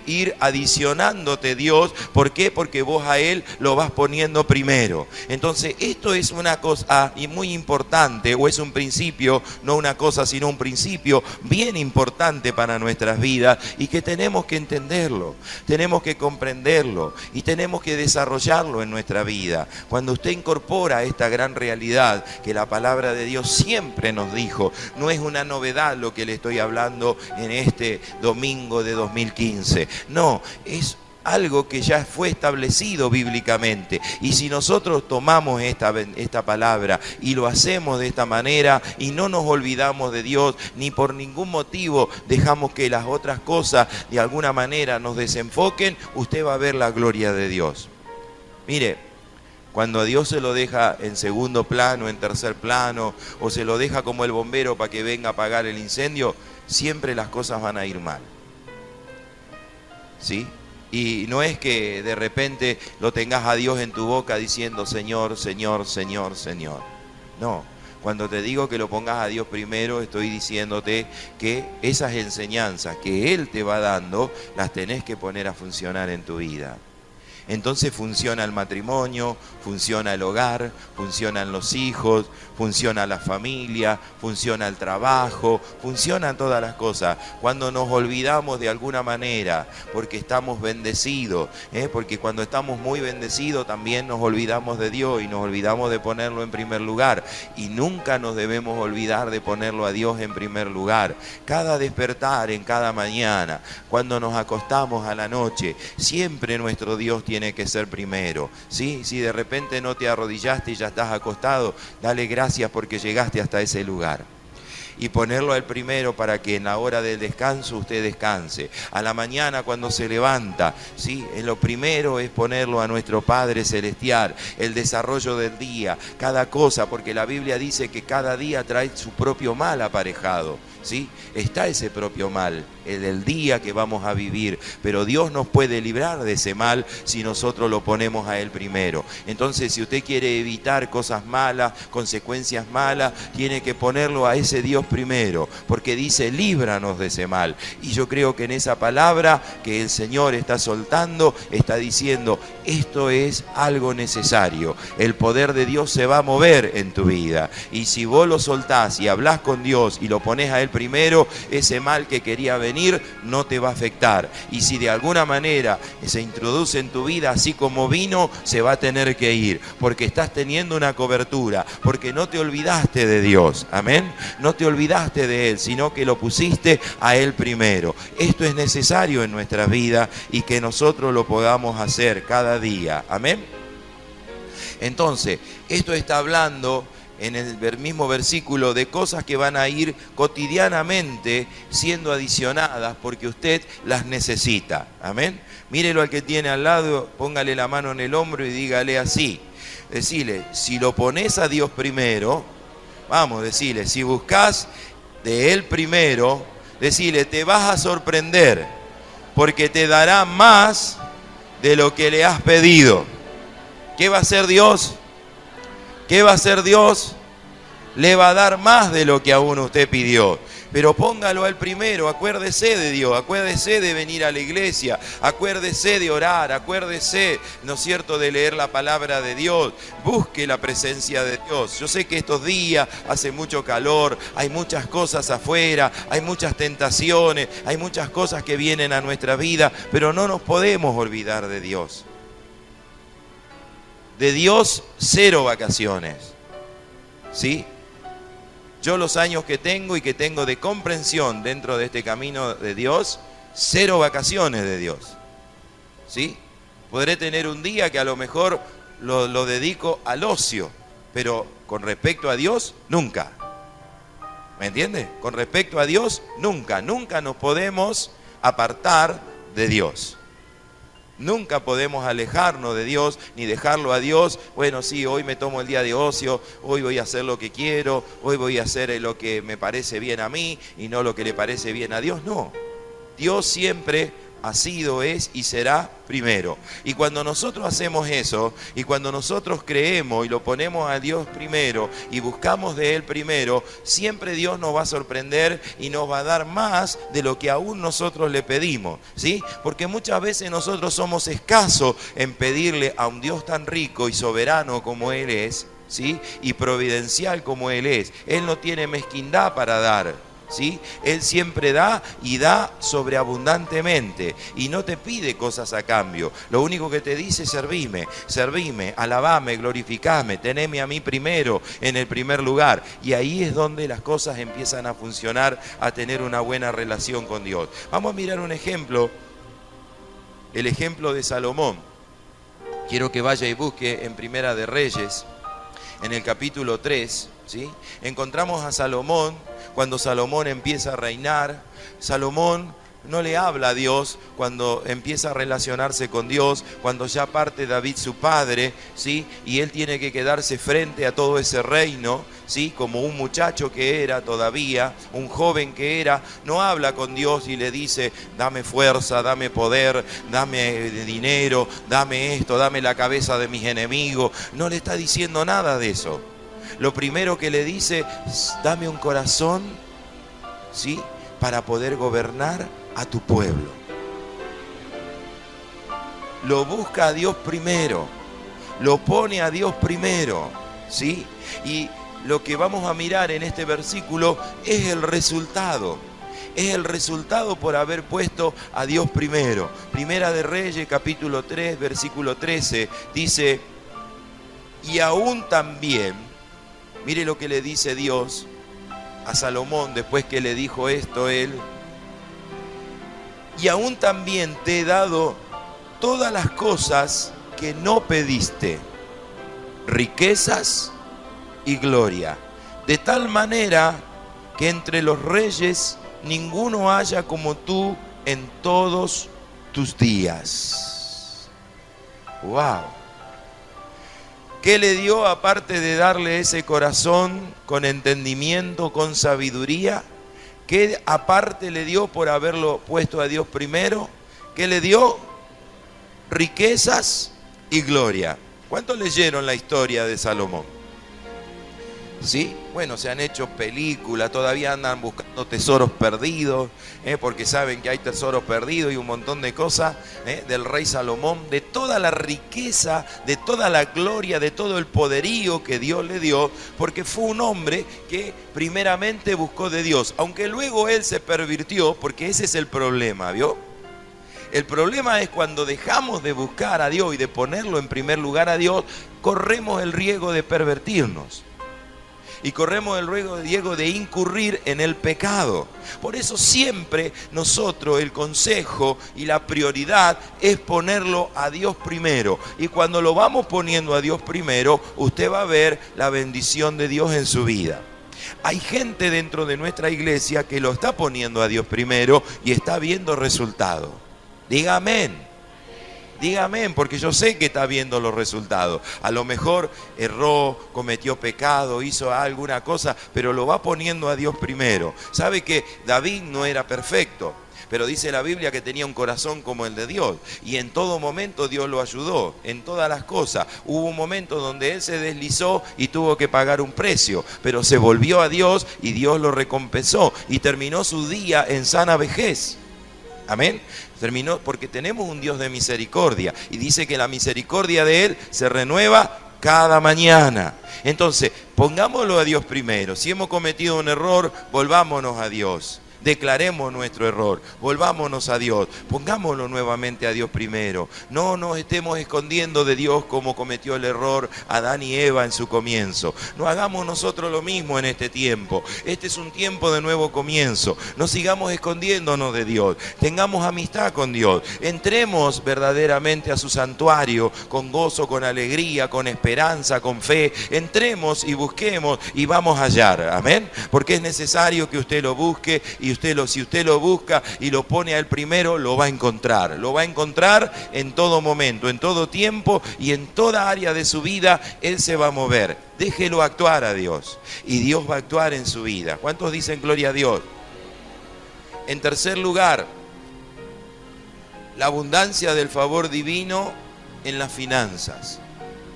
Speaker 1: ir adicionándote Dios. ¿Por qué? Porque vos a Él lo vas poniendo primero. Entonces esto es una cosa muy importante, o es un principio, no una cosa sino un principio bien importante para nuestras vidas, y que tenemos que entenderlo, tenemos que comprenderlo y tenemos que desarrollarlo en nuestra vida. Cuando usted incorpora esta gran realidad que la palabra de Dios siempre nos dijo, no es una novedad lo que le estoy hablando en este domingo de 2015, no, es algo que ya fue establecido bíblicamente. Y si nosotros tomamos esta palabra y lo hacemos de esta manera y no nos olvidamos de Dios, ni por ningún motivo dejamos que las otras cosas de alguna manera nos desenfoquen, usted va a ver la gloria de Dios. Mire, cuando a Dios se lo deja en segundo plano, en tercer plano, o se lo deja como el bombero para que venga a apagar el incendio, siempre las cosas van a ir mal. ¿Sí? Y no es que de repente lo tengas a Dios en tu boca diciendo Señor, Señor, Señor, Señor. No, cuando te digo que lo pongas a Dios primero, estoy diciéndote que esas enseñanzas que Él te va dando, las tenés que poner a funcionar en tu vida. Entonces funciona el matrimonio, funciona el hogar, funcionan los hijos, funciona la familia, funciona el trabajo, funcionan todas las cosas. Cuando nos olvidamos de alguna manera, porque estamos bendecidos, porque cuando estamos muy bendecidos también nos olvidamos de Dios y nos olvidamos de ponerlo en primer lugar. Y nunca nos debemos olvidar de ponerlo a Dios en primer lugar. Cada despertar en cada mañana, cuando nos acostamos a la noche, siempre nuestro Dios tiene que ser primero, ¿sí? Si de repente no te arrodillaste y ya estás acostado, dale gracias porque llegaste hasta ese lugar. Y ponerlo al primero para que en la hora del descanso usted descanse. A la mañana cuando se levanta, ¿sí? Lo primero es ponerlo a nuestro Padre Celestial, el desarrollo del día, cada cosa, porque la Biblia dice que cada día trae su propio mal aparejado, ¿sí? Está ese propio mal, el del día que vamos a vivir, pero Dios nos puede librar de ese mal si nosotros lo ponemos a Él primero. Entonces, si usted quiere evitar cosas malas, consecuencias malas, tiene que ponerlo a ese Dios primero, porque dice, líbranos de ese mal. Y yo creo que en esa palabra que el Señor está soltando, está diciendo, esto es algo necesario. El poder de Dios se va a mover en tu vida. Y si vos lo soltás y hablás con Dios y lo pones a Él primero, ese mal que quería venir no te va a afectar. Y si de alguna manera se introduce en tu vida, así como vino, se va a tener que ir, porque estás teniendo una cobertura, porque no te olvidaste de Dios, amén, no te olvidaste de Él, sino que lo pusiste a Él primero. Esto es necesario en nuestra vida y que nosotros lo podamos hacer cada día, amén. Entonces, esto está hablando en el mismo versículo de cosas que van a ir cotidianamente siendo adicionadas porque usted las necesita, amén. Mírelo al que tiene al lado, póngale la mano en el hombro y dígale así, decile, si lo pones a Dios primero, vamos, decile, si buscas de Él primero, decile, te vas a sorprender porque te dará más de lo que le has pedido. ¿Qué va a hacer Dios? ¿Qué va a hacer Dios? Le va a dar más de lo que aún usted pidió. Pero póngalo al primero, acuérdese de Dios, acuérdese de venir a la iglesia, acuérdese de orar, acuérdese, ¿no es cierto?, de leer la palabra de Dios, busque la presencia de Dios. Yo sé que estos días hace mucho calor, hay muchas cosas afuera, hay muchas tentaciones, hay muchas cosas que vienen a nuestra vida, pero no nos podemos olvidar de Dios. De Dios, cero vacaciones, ¿sí? Yo los años que tengo y que tengo de comprensión dentro de este camino de Dios, cero vacaciones de Dios, ¿sí? Podré tener un día que a lo mejor lo dedico al ocio, pero con respecto a Dios, nunca. ¿Me entiende? Con respecto a Dios, nunca nos podemos apartar de Dios. Nunca podemos alejarnos de Dios, ni dejarlo a Dios. Bueno, sí, hoy me tomo el día de ocio, hoy voy a hacer lo que quiero, hoy voy a hacer lo que me parece bien a mí y no lo que le parece bien a Dios. No, Dios siempre ha sido, es y será primero. Y cuando nosotros hacemos eso, y cuando nosotros creemos y lo ponemos a Dios primero y buscamos de Él primero, siempre Dios nos va a sorprender y nos va a dar más de lo que aún nosotros le pedimos, ¿sí? Porque muchas veces nosotros somos escasos en pedirle a un Dios tan rico y soberano como Él es, ¿sí? Y providencial como Él es. Él no tiene mezquindad para dar, ¿sí? Él siempre da y da sobreabundantemente y no te pide cosas a cambio. Lo único que te dice: servime, alabame, glorificame, teneme a mí primero, en el primer lugar. Y ahí es donde las cosas empiezan a funcionar, a tener una buena relación con Dios. Vamos a mirar un ejemplo, el ejemplo de Salomón. Quiero que vaya y busque en Primera de Reyes, en el capítulo 3, ¿sí? Encontramos a Salomón. Cuando Salomón empieza a reinar, Salomón no le habla a Dios cuando empieza a relacionarse con Dios, cuando ya parte David su padre, ¿sí? Y él tiene que quedarse frente a todo ese reino, ¿sí? Como un muchacho que era todavía, un joven que era, no habla con Dios y le dice: dame fuerza, dame poder, dame dinero, dame esto, dame la cabeza de mis enemigos. No le está diciendo nada de eso. Lo primero que le dice: dame un corazón, ¿sí? Para poder gobernar a tu pueblo. Lo busca a Dios primero, lo pone a Dios primero, ¿sí? Y lo que vamos a mirar en este versículo es el resultado. Es el resultado por haber puesto a Dios primero. Primera de Reyes, capítulo 3, versículo 13, dice: y aún también, mire lo que le dice Dios a Salomón después que le dijo esto él: y aún también te he dado todas las cosas que no pediste, riquezas y gloria, de tal manera que entre los reyes ninguno haya como tú en todos tus días. ¡Wow! ¿Qué le dio aparte de darle ese corazón con entendimiento, con sabiduría? ¿Qué aparte le dio por haberlo puesto a Dios primero? ¿Qué le dio? Riquezas y gloria. ¿Cuántos leyeron la historia de Salomón? ¿Sí? Bueno, se han hecho películas, todavía andan buscando tesoros perdidos, porque saben que hay tesoros perdidos y un montón de cosas del rey Salomón, de toda la riqueza, de toda la gloria, de todo el poderío que Dios le dio, porque fue un hombre que primeramente buscó de Dios, aunque luego él se pervirtió, porque ese es el problema, ¿vio? El problema es cuando dejamos de buscar a Dios y de ponerlo en primer lugar a Dios, corremos el riesgo de pervertirnos. Y corremos el riesgo de incurrir en el pecado. Por eso siempre nosotros, el consejo y la prioridad es ponerlo a Dios primero. Y cuando lo vamos poniendo a Dios primero, usted va a ver la bendición de Dios en su vida. Hay gente dentro de nuestra iglesia que lo está poniendo a Dios primero y está viendo resultados. Diga amén. Diga amén, porque yo sé que está viendo los resultados. A lo mejor erró, cometió pecado, hizo alguna cosa, pero lo va poniendo a Dios primero. Sabe que David no era perfecto, pero dice la Biblia que tenía un corazón como el de Dios. Y en todo momento Dios lo ayudó, en todas las cosas. Hubo un momento donde él se deslizó y tuvo que pagar un precio, pero se volvió a Dios y Dios lo recompensó. Y terminó su día en sana vejez. Amén. Terminó porque tenemos un Dios de misericordia y dice que la misericordia de Él se renueva cada mañana. Entonces, pongámoslo a Dios primero. Si hemos cometido un error, volvámonos a Dios. declaremos nuestro error, volvámonos a Dios, pongámonos nuevamente a Dios primero. No nos estemos escondiendo de Dios como cometió el error Adán y Eva en su comienzo. No hagamos nosotros lo mismo en este tiempo. Este es un tiempo de nuevo comienzo. No sigamos escondiéndonos de Dios. Tengamos amistad con Dios. Entremos verdaderamente a su santuario con gozo, con alegría, con esperanza, con fe. Entremos y busquemos y vamos a hallar. Amén. Porque es necesario que usted lo busque y si usted lo busca y lo pone a él primero, lo va a encontrar. Lo va a encontrar en todo momento, en todo tiempo y en toda área de su vida. Él se va a mover. Déjelo actuar a Dios y Dios va a actuar en su vida. ¿Cuántos dicen gloria a Dios? En tercer lugar, la abundancia del favor divino en las finanzas.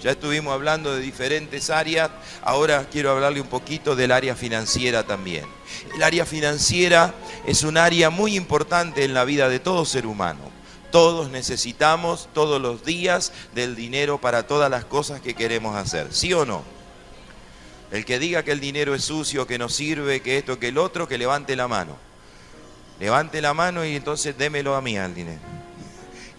Speaker 1: Ya estuvimos hablando de diferentes áreas, ahora quiero hablarle un poquito del área financiera también. El área financiera es un área muy importante en la vida de todo ser humano. Todos necesitamos todos los días del dinero para todas las cosas que queremos hacer, ¿sí o no? El que diga que el dinero es sucio, que no sirve, que esto, que el otro, que levante la mano. Levante la mano y entonces démelo a mí al dinero.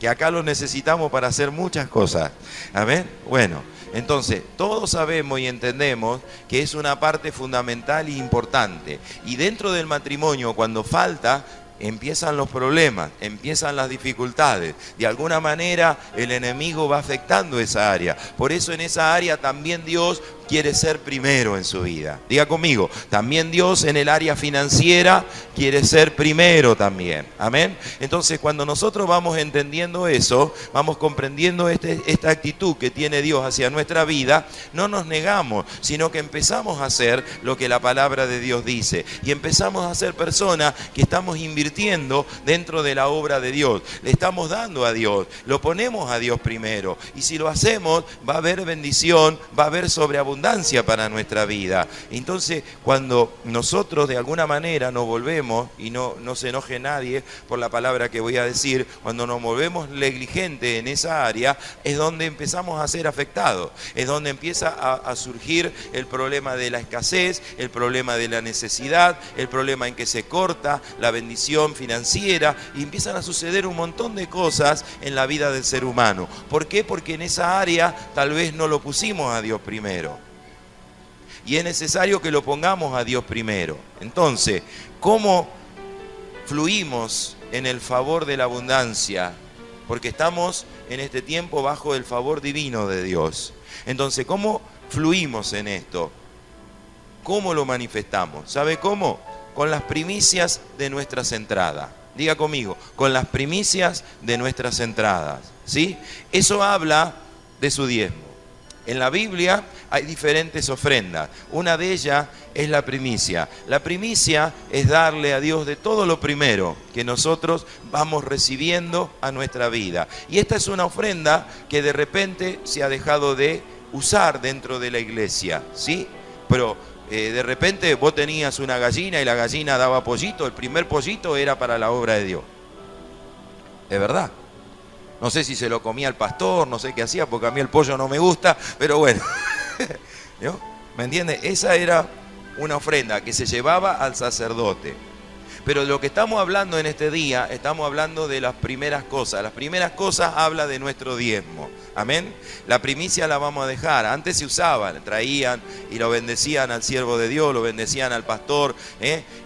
Speaker 1: Que acá lo necesitamos para hacer muchas cosas. ¿Amén? Bueno, entonces todos sabemos y entendemos que es una parte fundamental e importante. Y dentro del matrimonio, cuando falta, empiezan los problemas, empiezan las dificultades. De alguna manera el enemigo va afectando esa área. Por eso en esa área también Dios quiere ser primero en su vida. Diga conmigo, también Dios en el área financiera quiere ser primero también. Amén. Entonces cuando nosotros vamos entendiendo eso, vamos comprendiendo esta actitud que tiene Dios hacia nuestra vida, no nos negamos, sino que empezamos a hacer lo que la palabra de Dios dice. Y empezamos a ser personas que estamos invirtiendo dentro de la obra de Dios. Le estamos dando a Dios, lo ponemos a Dios primero. Y si lo hacemos, va a haber bendición, va a haber sobreabundancia para nuestra vida. Entonces, cuando nosotros de alguna manera nos volvemos, y no se enoje nadie por la palabra que voy a decir, cuando nos volvemos negligentes en esa área, es donde empezamos a ser afectados, es donde empieza a surgir el problema de la escasez, el problema de la necesidad, el problema en que se corta la bendición financiera, y empiezan a suceder un montón de cosas en la vida del ser humano. ¿Por qué? Porque en esa área tal vez no lo pusimos a Dios primero. Y es necesario que lo pongamos a Dios primero. Entonces, ¿cómo fluimos en el favor de la abundancia? Porque estamos en este tiempo bajo el favor divino de Dios. Entonces, ¿cómo fluimos en esto? ¿Cómo lo manifestamos? ¿Sabe cómo? Con las primicias de nuestras entradas. Diga conmigo, con las primicias de nuestras entradas. ¿Sí? Eso habla de su diezmo. En la Biblia hay diferentes ofrendas. Una de ellas es la primicia. La primicia es darle a Dios de todo lo primero que nosotros vamos recibiendo a nuestra vida. Y esta es una ofrenda que de repente se ha dejado de usar dentro de la iglesia, ¿sí? Pero de repente vos tenías una gallina y la gallina daba pollito. El primer pollito era para la obra de Dios. ¿Es verdad? No sé si se lo comía el pastor, no sé qué hacía, porque a mí el pollo no me gusta, pero bueno. ¿No? ¿Me entiende? Esa era una ofrenda que se llevaba al sacerdote. Pero de lo que estamos hablando en este día, estamos hablando de las primeras cosas. Las primeras cosas habla de nuestro diezmo. Amén. La primicia la vamos a dejar. Antes se usaban, traían y lo bendecían al siervo de Dios, lo bendecían al pastor,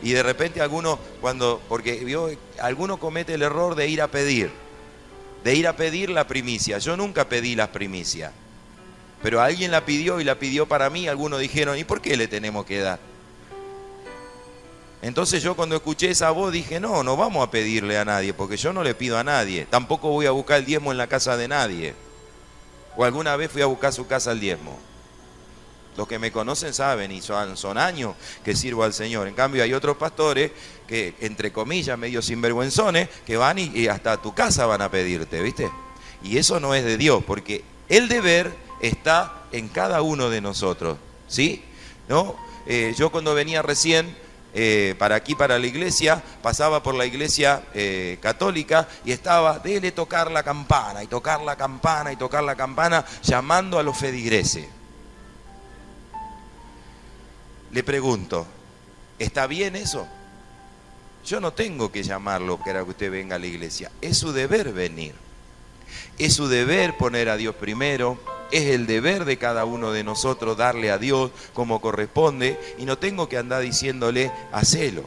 Speaker 1: y de repente alguno comete el error de ir a pedir la primicia. Yo nunca pedí la primicia, pero alguien la pidió y la pidió para mí. Algunos dijeron, ¿y por qué le tenemos que dar? Entonces yo cuando escuché esa voz dije, no vamos a pedirle a nadie, porque yo no le pido a nadie. Tampoco voy a buscar el diezmo en la casa de nadie. O alguna vez fui a buscar su casa el diezmo. Los que me conocen saben, y son años que sirvo al Señor. En cambio hay otros pastores que, entre comillas, medio sinvergüenzones, que van y hasta a tu casa van a pedirte, ¿viste? Y eso no es de Dios, porque el deber está en cada uno de nosotros, ¿sí? ¿No? Yo cuando venía recién para aquí, para la iglesia, pasaba por la iglesia católica y estaba, dele tocar la campana, y tocar la campana, y tocar la campana, llamando a los feligreses. Le pregunto, ¿está bien eso? Yo no tengo que llamarlo para que usted venga a la iglesia. Es su deber venir. Es su deber poner a Dios primero. Es el deber de cada uno de nosotros darle a Dios como corresponde. Y no tengo que andar diciéndole, hacelo.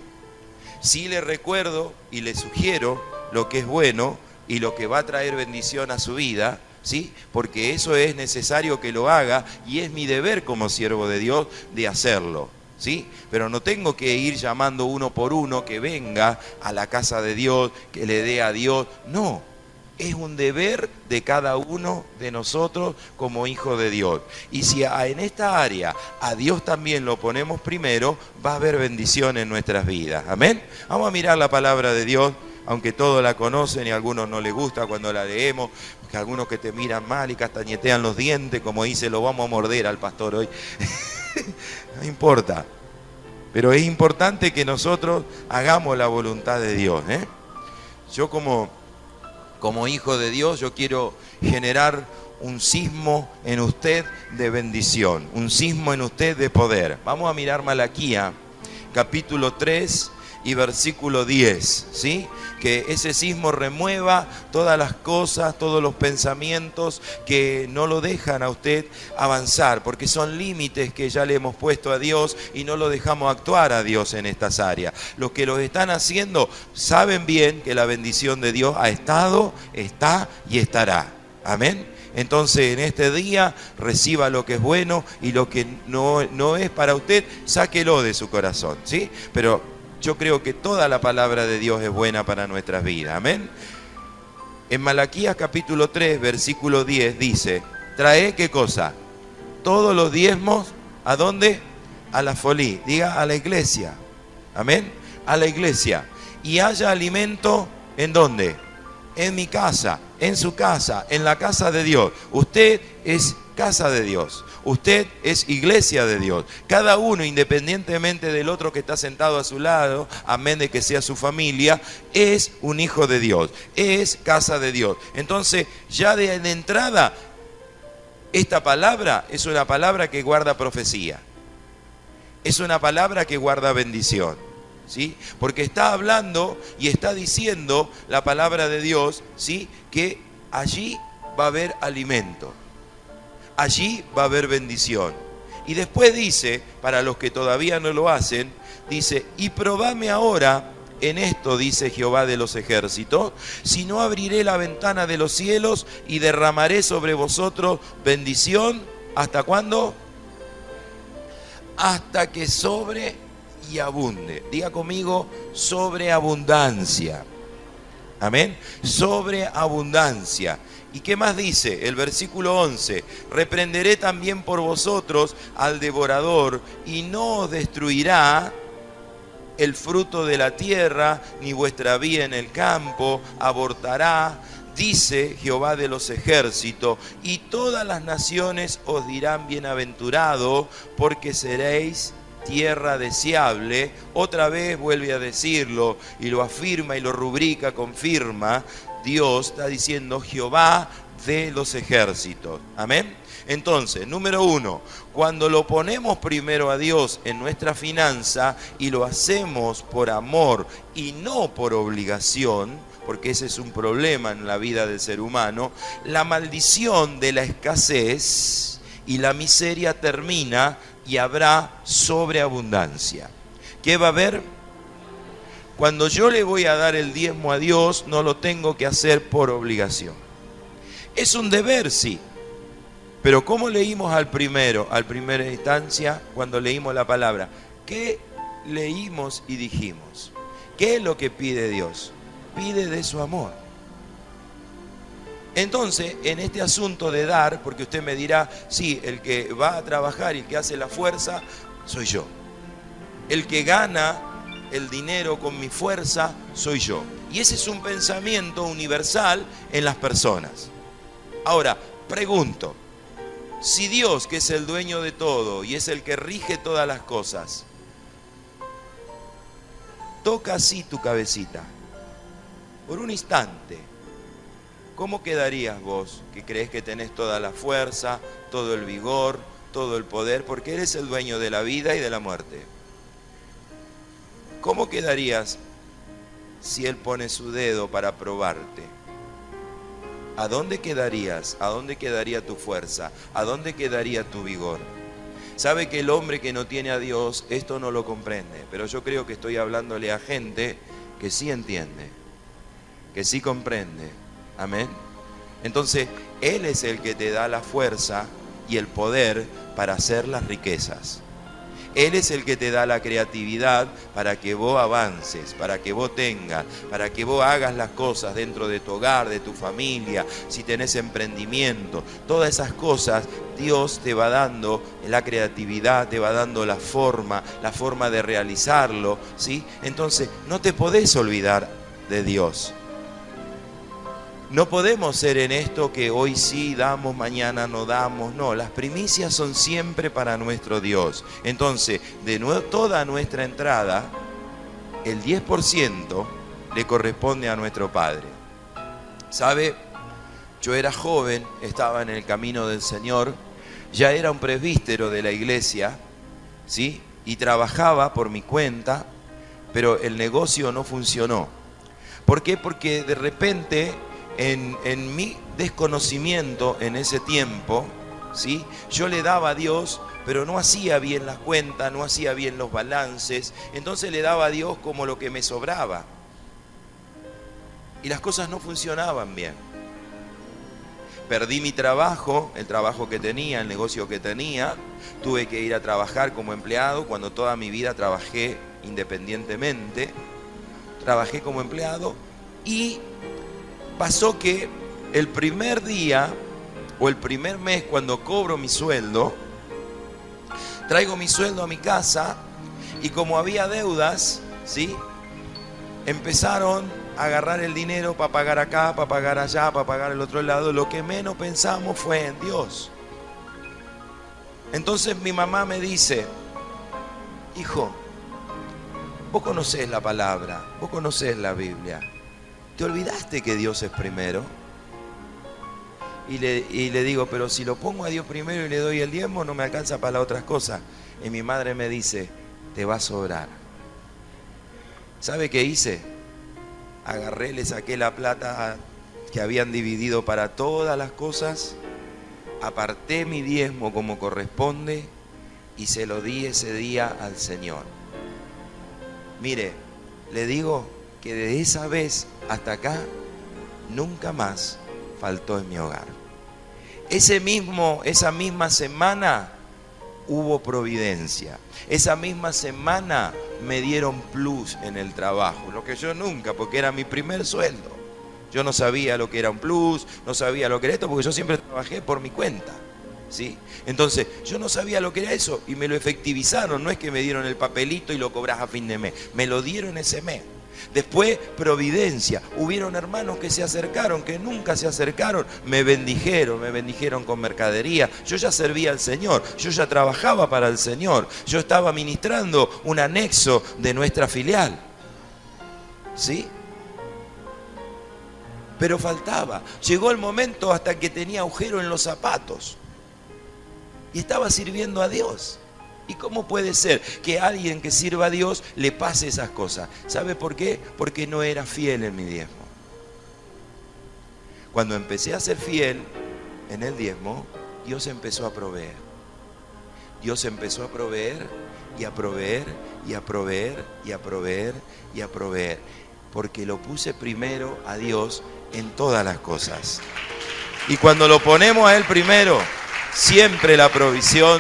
Speaker 1: Sí le recuerdo y le sugiero lo que es bueno y lo que va a traer bendición a su vida, ¿sí? Porque eso es necesario que lo haga y es mi deber como siervo de Dios de hacerlo, ¿sí? Pero no tengo que ir llamando uno por uno que venga a la casa de Dios, que le dé a Dios. No, es un deber de cada uno de nosotros como hijo de Dios. Y si en esta área a Dios también lo ponemos primero, va a haber bendición en nuestras vidas. Amén. Vamos a mirar la palabra de Dios, aunque todos la conocen y a algunos no les gusta cuando la leemos, que algunos que te miran mal y castañetean los dientes, como dice, lo vamos a morder al pastor hoy. No importa. Pero es importante que nosotros hagamos la voluntad de Dios, ¿eh? Yo como hijo de Dios, yo quiero generar un sismo en usted de bendición, un sismo en usted de poder. Vamos a mirar Malaquía, capítulo 3 y versículo 10, ¿sí? Que ese sismo remueva todas las cosas, todos los pensamientos que no lo dejan a usted avanzar, porque son límites que ya le hemos puesto a Dios y no lo dejamos actuar a Dios en estas áreas. Los que los están haciendo saben bien que la bendición de Dios ha estado, está y estará. Amén. Entonces en este día reciba lo que es bueno y lo que no es para usted, sáquelo de su corazón, ¿sí? Pero yo creo que toda la palabra de Dios es buena para nuestras vidas. Amén. En Malaquías capítulo 3, versículo 10 dice, trae ¿qué cosa? Todos los diezmos, ¿a dónde? A la folí, diga a la iglesia. Amén. A la iglesia. Y haya alimento, ¿en dónde? En mi casa, en su casa, en la casa de Dios. Usted es casa de Dios. Usted es iglesia de Dios. Cada uno, independientemente del otro que está sentado a su lado, amén de que sea su familia, es un hijo de Dios. Es casa de Dios. Entonces, ya de entrada, esta palabra es una palabra que guarda profecía. Es una palabra que guarda bendición. ¿Sí? Porque está hablando y está diciendo la palabra de Dios, ¿sí? Que allí va a haber alimento, allí va a haber bendición. Y después dice, para los que todavía no lo hacen, dice, y probadme ahora en esto, dice Jehová de los ejércitos, si no abriré la ventana de los cielos y derramaré sobre vosotros bendición, ¿hasta cuándo? Hasta que sobre y abunde. Diga conmigo, sobreabundancia. Amén. Sobreabundancia. ¿Y qué más dice? El versículo 11. Reprenderé también por vosotros al devorador y no os destruirá el fruto de la tierra, ni vuestra vía en el campo abortará, dice Jehová de los ejércitos, y todas las naciones os dirán bienaventurado, porque seréis tierra deseable. Otra vez vuelve a decirlo y lo afirma y lo rubrica, confirma. Dios está diciendo Jehová de los ejércitos. Amén. Entonces, número 1, cuando lo ponemos primero a Dios en nuestra finanza y lo hacemos por amor y no por obligación, porque ese es un problema en la vida del ser humano, la maldición de la escasez y la miseria termina y habrá sobreabundancia. ¿Qué va a haber? Cuando yo le voy a dar el diezmo a Dios, no lo tengo que hacer por obligación. Es un deber, sí. Pero ¿cómo leímos a primera instancia, cuando leímos la palabra? ¿Qué leímos y dijimos? ¿Qué es lo que pide Dios? Pide de su amor. Entonces, en este asunto de dar, porque usted me dirá, sí, el que va a trabajar y el que hace la fuerza, soy yo. El que gana el dinero con mi fuerza, soy yo. Y ese es un pensamiento universal en las personas. Ahora, pregunto, si Dios, que es el dueño de todo y es el que rige todas las cosas, toca así tu cabecita, por un instante, ¿cómo quedarías vos, que crees que tenés toda la fuerza, todo el vigor, todo el poder, porque eres el dueño de la vida y de la muerte? ¿Cómo quedarías si Él pone su dedo para probarte? ¿A dónde quedarías? ¿A dónde quedaría tu fuerza? ¿A dónde quedaría tu vigor? Sabe que el hombre que no tiene a Dios esto no lo comprende, pero yo creo que estoy hablándole a gente que sí entiende, que sí comprende. Amén. Entonces, Él es el que te da la fuerza y el poder para hacer las riquezas. Él es el que te da la creatividad para que vos avances, para que vos tengas, para que vos hagas las cosas dentro de tu hogar, de tu familia, si tenés emprendimiento. Todas esas cosas Dios te va dando la creatividad, te va dando la forma de realizarlo, ¿sí? Entonces, no te podés olvidar de Dios. No podemos ser en esto que hoy sí damos, mañana no damos. No, las primicias son siempre para nuestro Dios. Entonces, de nuevo, toda nuestra entrada, el 10% le corresponde a nuestro Padre. ¿Sabe? Yo era joven, estaba en el camino del Señor, ya era un presbítero de la iglesia, ¿sí? Y trabajaba por mi cuenta, pero el negocio no funcionó. ¿Por qué? Porque de repente, en mi desconocimiento en ese tiempo, ¿sí? Yo le daba a Dios, pero no hacía bien las cuentas, no hacía bien los balances, entonces le daba a Dios como lo que me sobraba. Y las cosas no funcionaban bien. Perdí mi trabajo, el trabajo que tenía, el negocio que tenía, tuve que ir a trabajar como empleado, cuando toda mi vida trabajé independientemente, trabajé como empleado y pasó que el primer día o el primer mes cuando cobro mi sueldo, traigo mi sueldo a mi casa y como había deudas, ¿sí? Empezaron a agarrar el dinero para pagar acá, para pagar allá, para pagar el otro lado. Lo que menos pensamos fue en Dios. Entonces mi mamá me dice: hijo, vos conocés la palabra, vos conocés la Biblia. ¿Te olvidaste que Dios es primero? Y le digo, pero si lo pongo a Dios primero y le doy el diezmo, no me alcanza para las otras cosas. Y mi madre me dice: te va a sobrar. ¿Sabe qué hice? Agarré, le saqué la plata que habían dividido para todas las cosas, aparté mi diezmo como corresponde y se lo di ese día al Señor. Mire, le digo que de esa vez hasta acá nunca más faltó en mi hogar. Esa misma semana hubo providencia. Esa misma semana me dieron plus en el trabajo, lo que yo nunca, porque era mi primer sueldo. Yo no sabía lo que era un plus, no sabía lo que era esto, porque yo siempre trabajé por mi cuenta, ¿sí? Entonces, yo no sabía lo que era eso y me lo efectivizaron. No es que me dieron el papelito y lo cobrás a fin de mes, me lo dieron ese mes. Después, providencia. Hubieron hermanos que se acercaron, que nunca se acercaron, me bendijeron con mercadería. Yo ya servía al Señor, yo ya trabajaba para el Señor, yo estaba ministrando un anexo de nuestra filial, ¿sí? Pero faltaba. Llegó el momento hasta que tenía agujero en los zapatos y estaba sirviendo a Dios. ¿Y cómo puede ser que a alguien que sirva a Dios le pase esas cosas? ¿Sabe por qué? Porque no era fiel en mi diezmo. Cuando empecé a ser fiel en el diezmo, Dios empezó a proveer. Dios empezó a proveer y a proveer y a proveer y a proveer y a proveer. Porque lo puse primero a Dios en todas las cosas. Y cuando lo ponemos a Él primero, siempre la provisión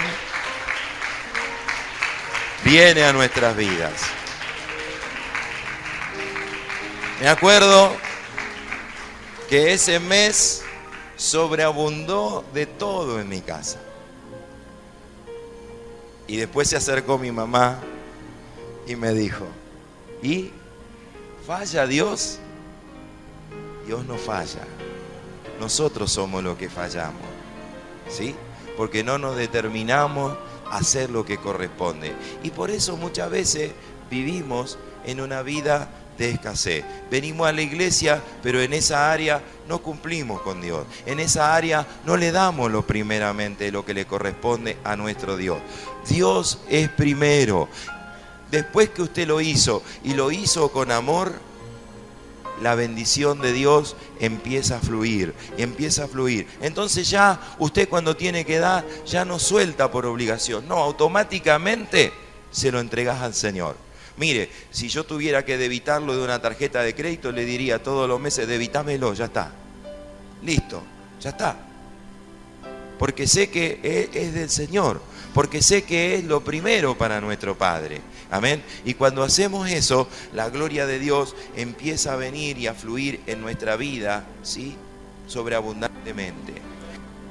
Speaker 1: viene a nuestras vidas. Me acuerdo que ese mes sobreabundó de todo en mi casa. Y después se acercó mi mamá y me dijo: ¿y falla Dios? Dios no falla. Nosotros somos los que fallamos, ¿sí? Porque no nos determinamos hacer lo que corresponde. Y por eso muchas veces vivimos en una vida de escasez. Venimos a la iglesia, pero en esa área no cumplimos con Dios. En esa área no le damos primeramente lo que le corresponde a nuestro Dios. Dios es primero. Después que usted lo hizo y lo hizo con amor, la bendición de Dios empieza a fluir, y empieza a fluir. Entonces ya usted cuando tiene que dar, ya no suelta por obligación, no, automáticamente se lo entregas al Señor. Mire, si yo tuviera que debitarlo de una tarjeta de crédito, le diría todos los meses, debitámelo, ya está. Listo, ya está. Porque sé que es del Señor, porque sé que es lo primero para nuestro Padre. Amén. Y cuando hacemos eso, la gloria de Dios empieza a venir y a fluir en nuestra vida, ¿sí? Sobreabundantemente.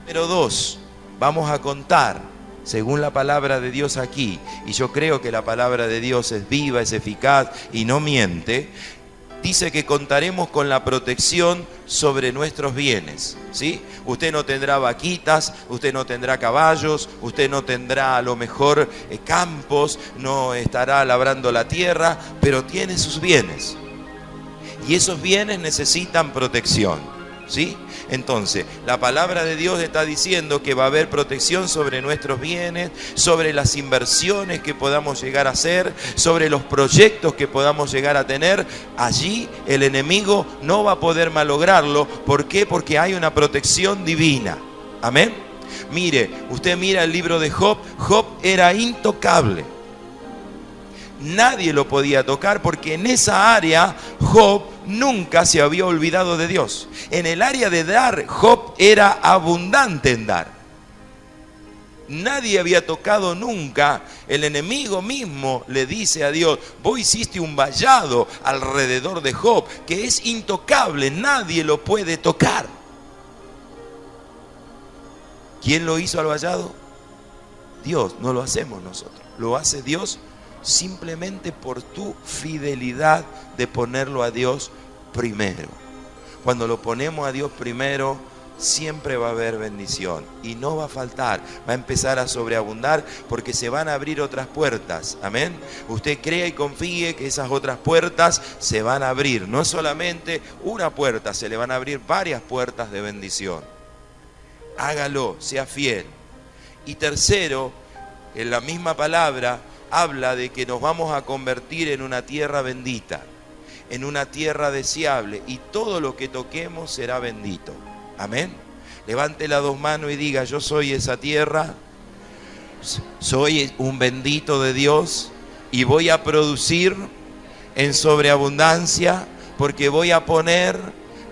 Speaker 1: Número 2, vamos a contar, según la palabra de Dios aquí, y yo creo que la palabra de Dios es viva, es eficaz y no miente. Dice que contaremos con la protección sobre nuestros bienes, ¿sí? Usted no tendrá vaquitas, usted no tendrá caballos, usted no tendrá a lo mejor campos, no estará labrando la tierra, pero tiene sus bienes. Y esos bienes necesitan protección, ¿sí? Entonces, la palabra de Dios está diciendo que va a haber protección sobre nuestros bienes, sobre las inversiones que podamos llegar a hacer, sobre los proyectos que podamos llegar a tener. Allí el enemigo no va a poder malograrlo. ¿Por qué? Porque hay una protección divina. Amén. Mire, usted mira el libro de Job. Job era intocable. Nadie lo podía tocar porque en esa área Job nunca se había olvidado de Dios. En el área de dar, Job era abundante en dar. Nadie había tocado nunca. El enemigo mismo le dice a Dios, vos hiciste un vallado alrededor de Job que es intocable, nadie lo puede tocar. ¿Quién lo hizo al vallado? Dios, no lo hacemos nosotros, lo hace Dios. Simplemente por tu fidelidad de ponerlo a Dios primero. Cuando lo ponemos a Dios primero, siempre va a haber bendición y no va a faltar, va a empezar a sobreabundar porque se van a abrir otras puertas. Amén. Usted crea y confíe que esas otras puertas se van a abrir. No solamente una puerta, se le van a abrir varias puertas de bendición. Hágalo, sea fiel. Y tercero, en la misma palabra habla de que nos vamos a convertir en una tierra bendita, en una tierra deseable, y todo lo que toquemos será bendito. Amén. Levante las dos manos y diga, yo soy esa tierra, soy un bendito de Dios y voy a producir en sobreabundancia porque voy a poner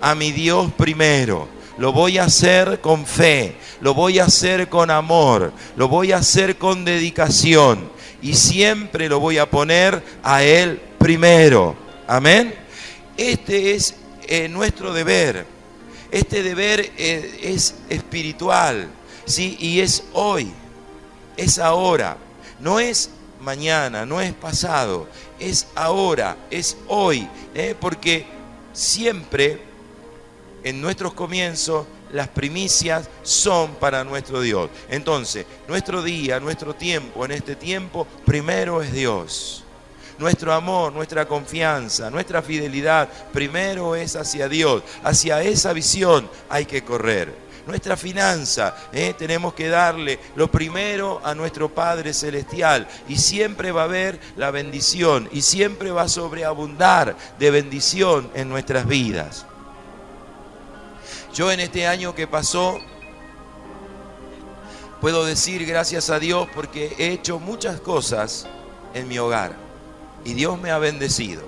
Speaker 1: a mi Dios primero. Lo voy a hacer con fe, lo voy a hacer con amor, lo voy a hacer con dedicación. Y siempre lo voy a poner a Él primero. Amén. Este es nuestro deber. Este deber es espiritual, ¿sí? Y es hoy, es ahora. No es mañana, no es pasado. Es ahora, es hoy. Porque siempre en nuestros comienzos las primicias son para nuestro Dios. Entonces, nuestro día, nuestro tiempo, en este tiempo, primero es Dios. Nuestro amor, nuestra confianza, nuestra fidelidad, primero es hacia Dios. Hacia esa visión hay que correr. Nuestra finanza, tenemos que darle lo primero a nuestro Padre Celestial. Y siempre va a haber la bendición y siempre va a sobreabundar de bendición en nuestras vidas. Yo en este año que pasó, puedo decir gracias a Dios porque he hecho muchas cosas en mi hogar y Dios me ha bendecido.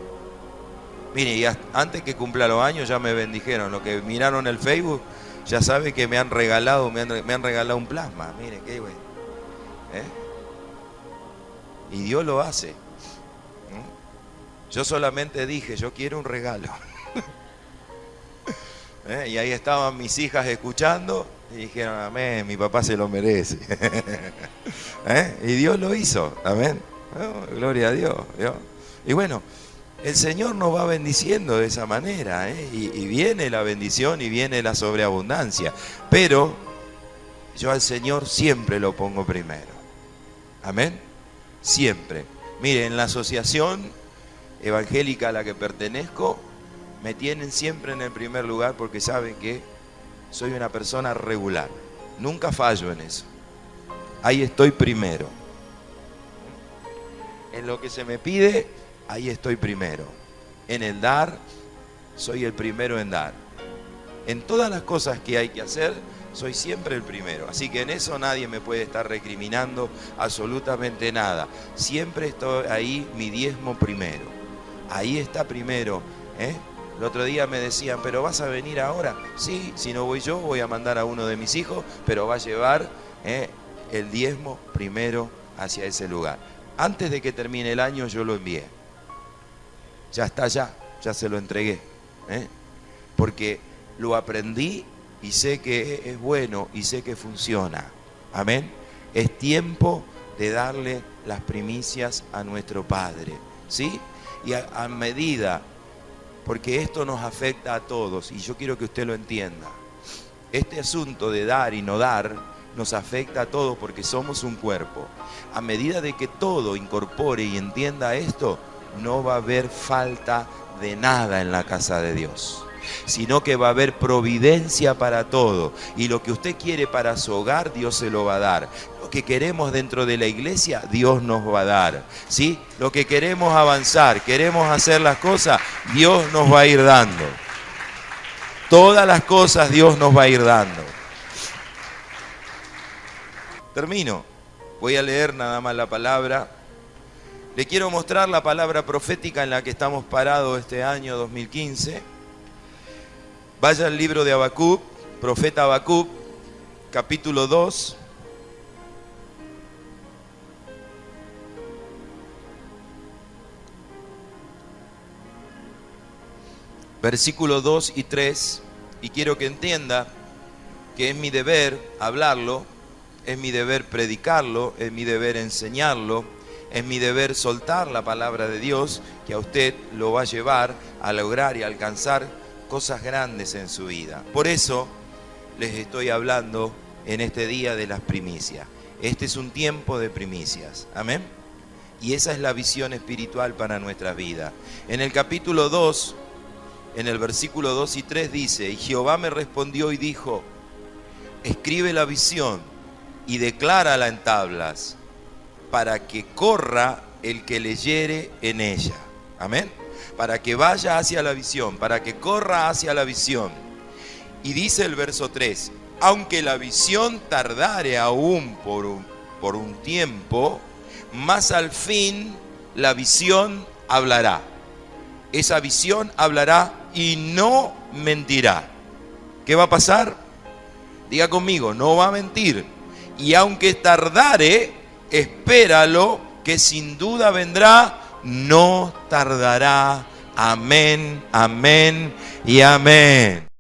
Speaker 1: Mire, y antes que cumpla los años ya me bendijeron. Los que miraron el Facebook ya saben que me han regalado un plasma. Mire, qué bueno. Y Dios lo hace. Yo solamente dije, yo quiero un regalo. Y ahí estaban mis hijas escuchando y dijeron, amén, mi papá se lo merece. Y Dios lo hizo, amén. Gloria a Dios. Y bueno, el Señor nos va bendiciendo de esa manera, y viene la bendición y viene la sobreabundancia. Pero yo al Señor siempre lo pongo primero. Amén. Siempre. Mire, en la asociación evangélica a la que pertenezco, me tienen siempre en el primer lugar porque saben que soy una persona regular. Nunca fallo en eso. Ahí estoy primero. En lo que se me pide, ahí estoy primero. En el dar, soy el primero en dar. En todas las cosas que hay que hacer, soy siempre el primero. Así que en eso nadie me puede estar recriminando absolutamente nada. Siempre estoy ahí, mi diezmo primero. Ahí está primero, ¿eh? El otro día me decían, ¿pero vas a venir ahora? Sí, si no voy yo, voy a mandar a uno de mis hijos, pero va a llevar el diezmo primero hacia ese lugar. Antes de que termine el año yo lo envié. Ya está, ya se lo entregué. Porque lo aprendí y sé que es bueno y sé que funciona. Amén. Es tiempo de darle las primicias a nuestro Padre, ¿sí? Y a medida, porque esto nos afecta a todos y yo quiero que usted lo entienda. Este asunto de dar y no dar nos afecta a todos porque somos un cuerpo. A medida de que todo incorpore y entienda esto, no va a haber falta de nada en la casa de Dios, sino que va a haber providencia para todo. Y lo que usted quiere para su hogar, Dios se lo va a dar. Lo que queremos dentro de la iglesia, Dios nos va a dar, ¿sí? Lo que queremos avanzar, queremos hacer las cosas, Dios nos va a ir dando. Todas las cosas Dios nos va a ir dando. Termino. Voy a leer nada más la palabra. Le quiero mostrar la palabra profética en la que estamos parados este año 2015. Vaya al libro de Habacuc, profeta Habacuc, capítulo 2. Versículos 2 y 3. Y quiero que entienda que es mi deber hablarlo, es mi deber predicarlo, es mi deber enseñarlo, es mi deber soltar la palabra de Dios, que a usted lo va a llevar a lograr y alcanzar cosas grandes en su vida. Por eso les estoy hablando en este día de las primicias. Este es un tiempo de primicias. Amén. Y esa es la visión espiritual para nuestras vidas. En el capítulo 2, en el versículo 2 y 3 dice: y Jehová me respondió y dijo, escribe la visión y declárala en tablas, para que corra el que leyere en ella. Amén. Para que vaya hacia la visión, para que corra hacia la visión. Y dice el verso 3, aunque la visión tardare aún por un tiempo, mas al fin la visión hablará. Esa visión hablará y no mentirá. ¿Qué va a pasar? Diga conmigo, no va a mentir. Y aunque tardare, espéralo, que sin duda vendrá, no tardará. Amén, amén y amén.